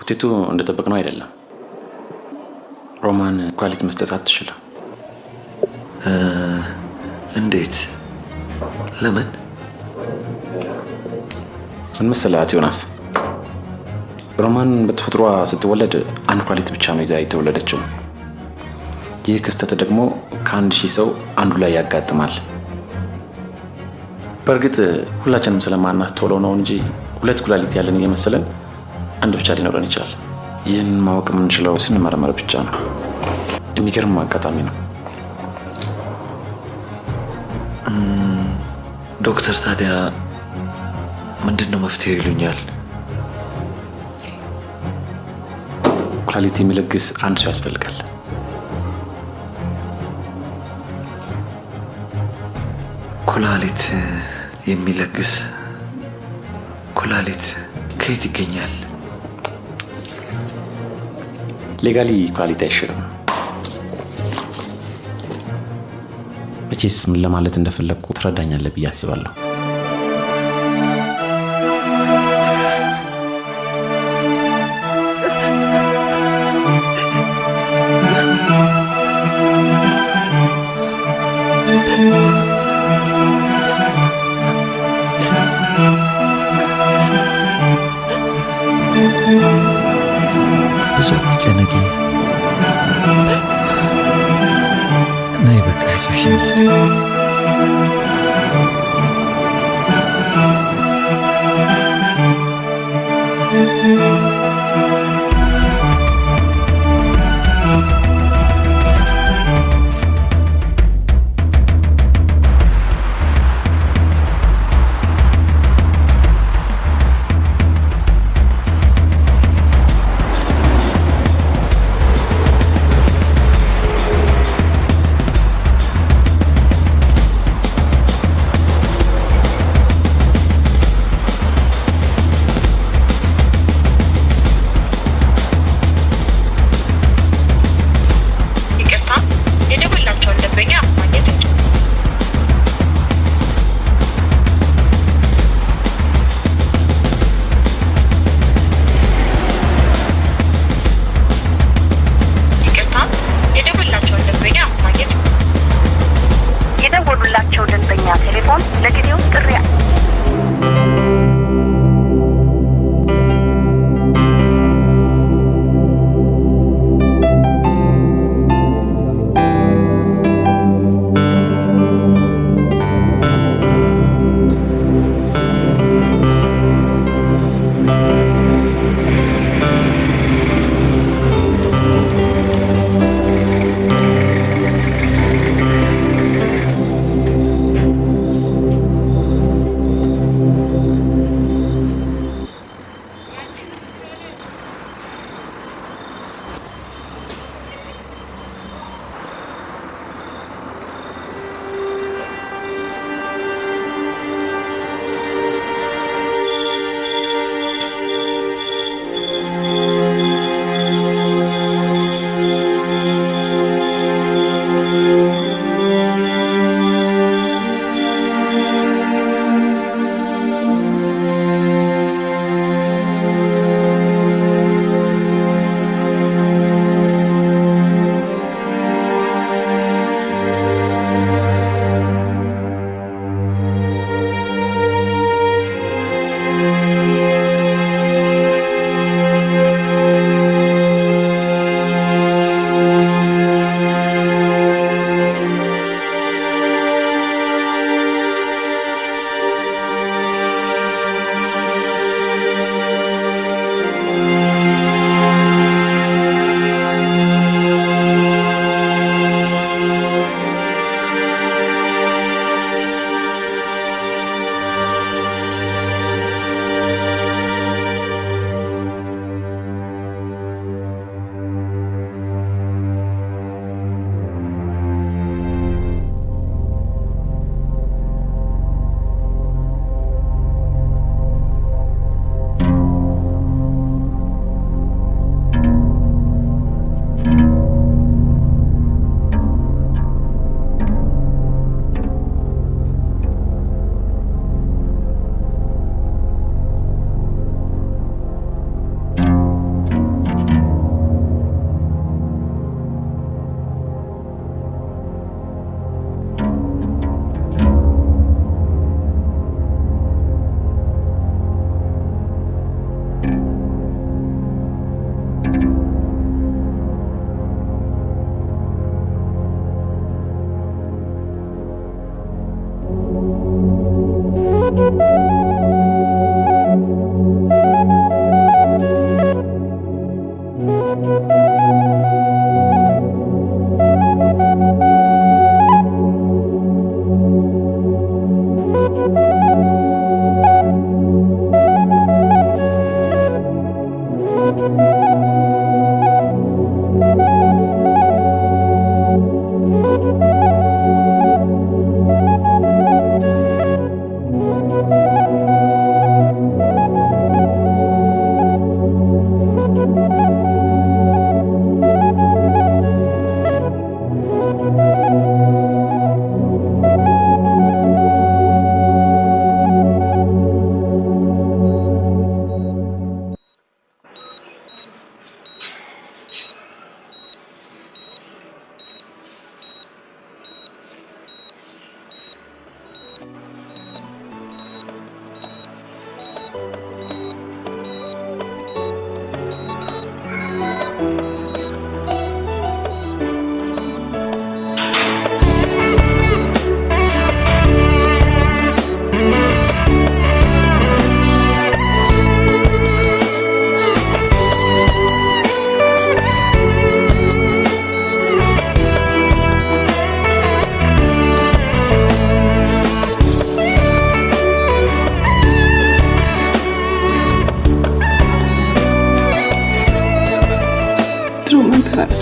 ውጤቱ እንደጠበቅነው አይደለም። ሮማን ኩላሊት መስጠት አትችልም። እንዴት? ለምን? ምን መሰላት ዮናስ፣ ሮማን በተፈጥሯ ስትወለድ አንድ ኩላሊት ብቻ ነው ይዛ የተወለደችው። ይህ ክስተት ደግሞ ከ1000 ሰው አንዱ ላይ ያጋጥማል። በእርግጥ ሁላችንም ስለማናስተውለው ነው እንጂ 2 ኩላሊት ያለን እየመሰለን አንድ ብቻ ሊኖረን ይችላል። ይህን ማወቅ የምንችለው ስንመረመር ብቻ ነው። የሚገርም አጋጣሚ ነው። ዶክተር ታዲያ ምንድነው መፍትሄው ይሉኛል? ኩላሊት የሚለግስ አንድ ሰው ያስፈልጋል። ኩላሊት የሚለግስ ኩላሊት ከየት ይገኛል? ሌጋሊ ኩላሊት አይሸጥም። መቼስ ምን ለማለት እንደፈለግኩ ትረዳኛለህ ብዬ አስባለሁ። ብዙ አትጨነቂ። ነይ በቃ አይዞሽ እንሂድ።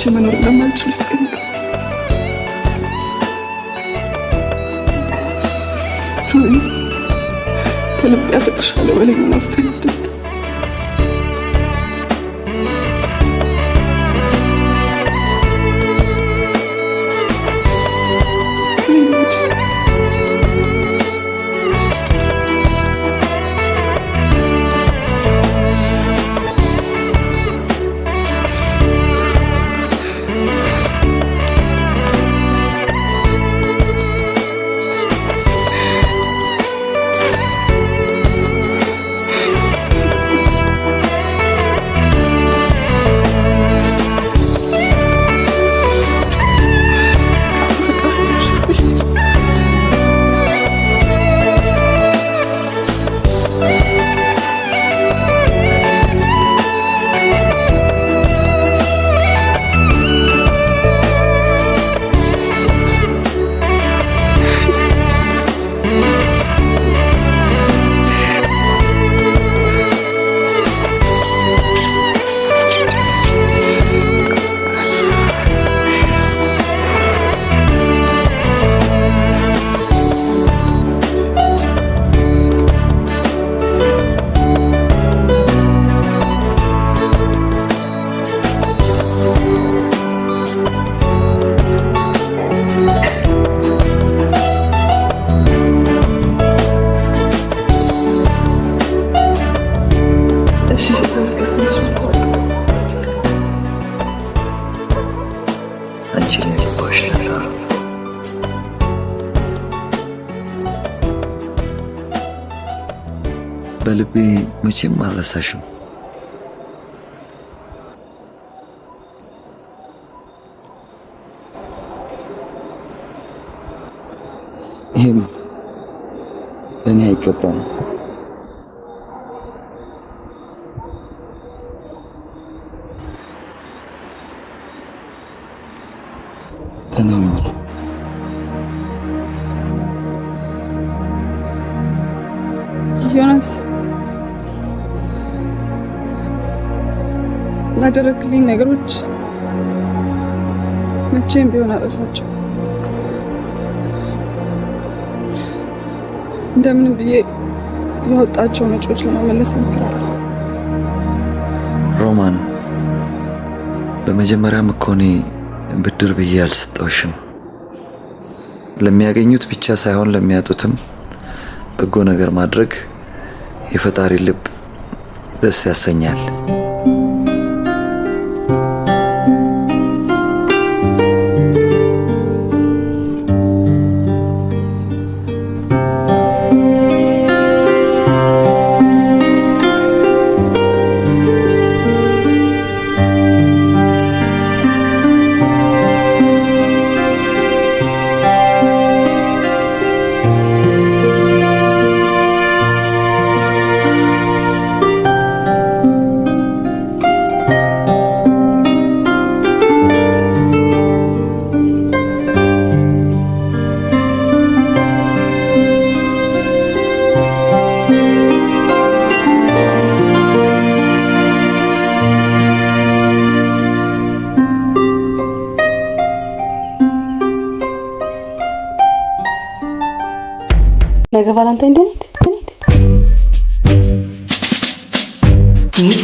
ብቻ መኖር እንደማልችል ውስጥ ከልብ ያፈቅርሻለሁ በለኝና ውስጥ ያስደስታል። በልቤ መቼም አልረሳሽም። ይህም ለእኔ አይገባም። ተናውኝ ዮናስ፣ ላደረግልኝ ነገሮች መቼም ቢሆን አረሳቸው። እንደምንም ብዬ ያወጣቸውን ወጪዎች ለመመለስ ሞክራለሁ። ሮማን፣ በመጀመሪያም እኮ እኔ ብድር ብዬ አልሰጠውሽም። ለሚያገኙት ብቻ ሳይሆን ለሚያጡትም በጎ ነገር ማድረግ የፈጣሪ ልብ ደስ ያሰኛል። ነገ ቫላንታይን ዴይ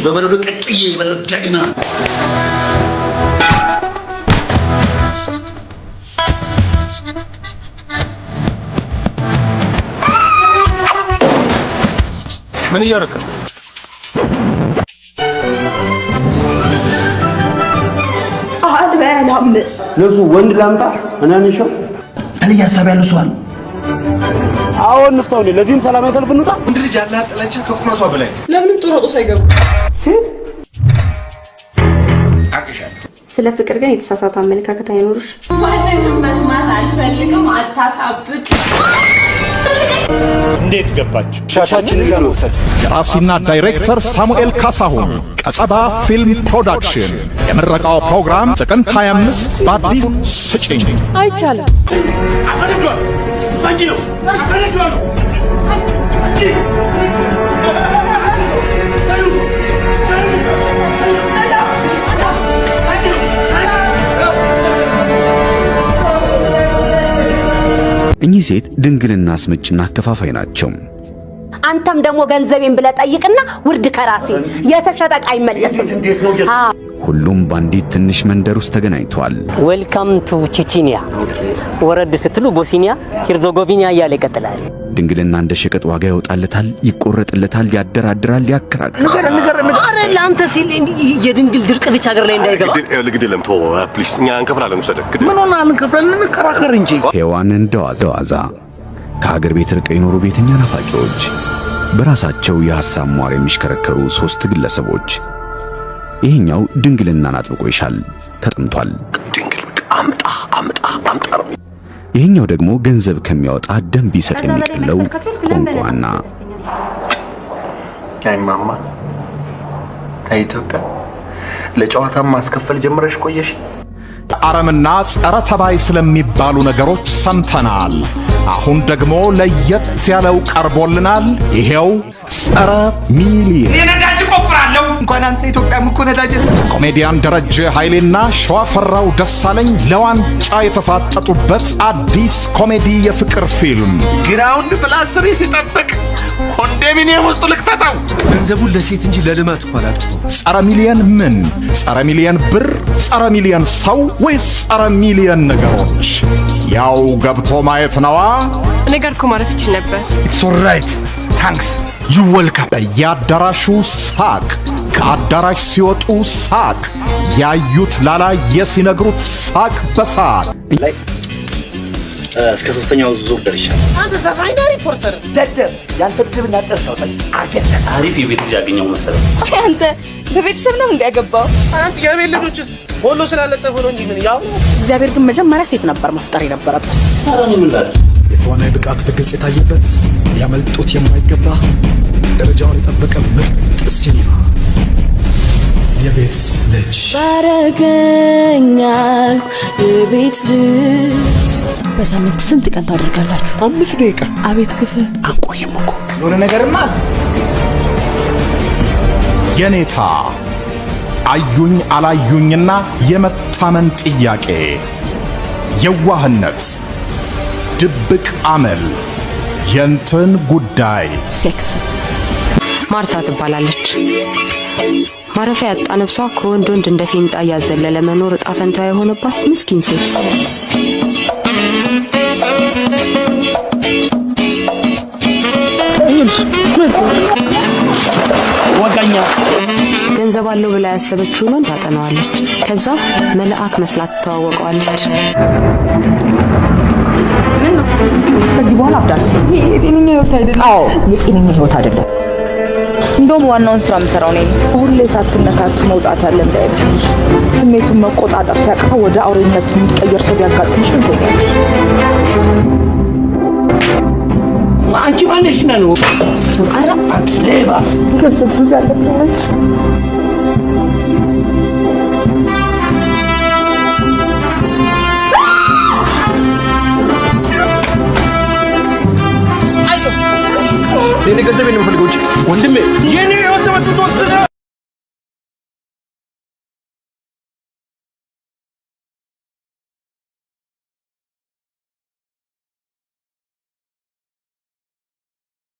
በበረዶ ቀጥዬ በረዶ ጀግና ምን እያደረክ ነው? አልበላም። ለሱ ወንድ ላምጣ እናንሽው ተለይ ሐሳብ ያለው ሰው አለ። አሁን ንፍታው ለዚህም ሰላማዊ ሰልፍ እንውጣ። ወንድ ልጅ ያላጠለቻ ከቁመቷ በላይ ለምን ጦር ሳይገቡ ሴት ስለ ፍቅር ግን የተሳሳተ አመለካከት አይኖርሽ። ማንንም መስማት አልፈልግም። አታሳብቅ። እንዴት ገባች? ሻሻችንን ለመውሰድ ደራሲና ዳይሬክተር ሳሙኤል ካሳሁን ቀጸባ ፊልም ፕሮዳክሽን የምረቃው ፕሮግራም ጥቅምት 25 በአዲስ ስጭኝ አይቻልም። አፈልጓል ታንኪዩ አፈልጓል ታንኪዩ እኚህ ሴት ድንግልና አስመጭና አከፋፋይ ናቸው። አንተም ደግሞ ገንዘቤን ብለህ ጠይቅና ውርድ ከራሴ የተሸጠ ዕቃ አይመለስም። ሁሉም ባንዲት ትንሽ መንደር ውስጥ ተገናኝተዋል። ዌልካም ቱ ቼቼኒያ። ወረድ ስትሉ ቦስኒያ ሄርዞጎቪና እያለ ይቀጥላል። ድንግልና እንደ ሸቀጥ ዋጋ ያወጣለታል፣ ይቆረጥለታል፣ ያደራድራል፣ ያከራክራል። አረ ለአንተ ሲል የድንግል ድርቅ ብቻ ሀገር ላይ እንዳይገባ ግድ የለም ቶ ፕሊስ፣ እኛ እንከፍላለን። ውሰደህ ምን ሆነ? እንከፍላለን፣ እንከራከር እንጂ። ሔዋን እንደዋዛ ከሀገር ቤት ርቀው የኖሩ ቤተኛ ናፋቂዎች፣ በራሳቸው የሐሳብ ሟር የሚሽከረከሩ ሶስት ግለሰቦች። ይሄኛው ድንግልናን አጥብቆ ይሻል፣ ተጠምቷል። ድንግል አምጣ ነው። ይሄኛው ደግሞ ገንዘብ ከሚያወጣ ደም ቢሰጥ የሚቀለው ቋንቋና ያይማማ ኢትዮጵያ ለጨዋታ ማስከፈል ጀምረሽ ቆየሽ። አረምና ጸረ ተባይ ስለሚባሉ ነገሮች ሰምተናል። አሁን ደግሞ ለየት ያለው ቀርቦልናል። ይሄው ጸረ ሚሊየን። ነዳጅ ቆፍራለሁ። እንኳን አንተ ኢትዮጵያም እኮ ነዳጅ። ኮሜዲያን ደረጀ ኃይሌና ሸዋፈራው ደሳለኝ ለዋንጫ የተፋጠጡበት አዲስ ኮሜዲ የፍቅር ፊልም ግራውንድ ፕላስ 3 ሲጠብቅ ኮንዶሚኒየም ውስጥ ልክተተው። ገንዘቡን ለሴት እንጂ ለልማት እኮ አላጠፋው። ጸረ ሚሊየን ምን? ጸረ ሚሊየን ብር፣ ጸረ ሚሊየን ሰው ወይስ ጸረ ሚሊየን ነገሮች? ያው ገብቶ ማየት ነዋ። ነገርኩ ማለት ይችል ነበር። ኢትስ ኦልራይት ታንክስ ዩ ዌልካም። በየአዳራሹ ሳቅ፣ ከአዳራሽ ሲወጡ ሳቅ፣ ያዩት ላላየ ሲነግሩት ሳቅ በሳቅ። እስከ 3ኛው ዙር ደርሻለሁ። አንተ ሰፋይና ሪፖርተር ደደብ ያንተ ድብና ጠርሰው አገኘ። አሪፍ የቤት ልጅ ያገኘው መሰለኝ። አንተ በቤተሰብ ነው እንዲያገባው? አንተ የቤት ልጆችስ ቦሎ ስላለጠፈ ነው እንጂ ምን ያው። እግዚአብሔር ግን መጀመሪያ ሴት ነበር መፍጠር የነበረበት። ታራኒ ምን ላል የተዋናይ ብቃት በግልጽ የታየበት ሊያመልጡት የማይገባ ደረጃውን የጠበቀ ምርጥ ሲኒማ የቤት ልጅ ባረገኛል የቤት ልጅ። በሳምንት ስንት ቀን ታደርጋላችሁ? 5 ደቂቃ። አቤት ክፍ አንቆይም እኮ የሆነ ነገርማ አለ። የኔታ አዩኝ አላዩኝና የመታመን ጥያቄ፣ የዋህነት፣ ድብቅ አመል፣ የንትን ጉዳይ። ሴክስ ማርታ ትባላለች። ማረፊያ ያጣ ነፍሷ ከወንድ ወንድ እንደ ፊንጣ እያዘለለ መኖር ዕጣ ፈንታ የሆነባት ምስኪን ሴት። ወጋኛ ገንዘብ አለው ብላ ያሰበችውን ወንድ ታጠናዋለች። ከዛ መልአክ መስላት ትተዋወቀዋለች። ከዚህ በኋላ አብዳለሁ። ይሄ የጤነኛ ህይወት አይደለም። አዎ የጤነኛ ህይወት አይደለም። እንደውም ዋናውን ስራ የምሰራው ነኝ። ሁሌ ሳትነካት መውጣት ያለ እንዳይመስልሽ። ስሜቱን መቆጣጠር ሲያቅተው ወደ አውሬነት የሚቀየር ሰው ቢያጋጥምሽ ምን ትሆኛለሽ? አንቺ ማንሽ ነው? አራ ሌባ ከሰብስብ ያለብኝ መስል የኔ ገንዘብ ነው የምፈልገው እንጂ ወንድሜ የኔ ህይወት ተመጥቶ ወሰደ።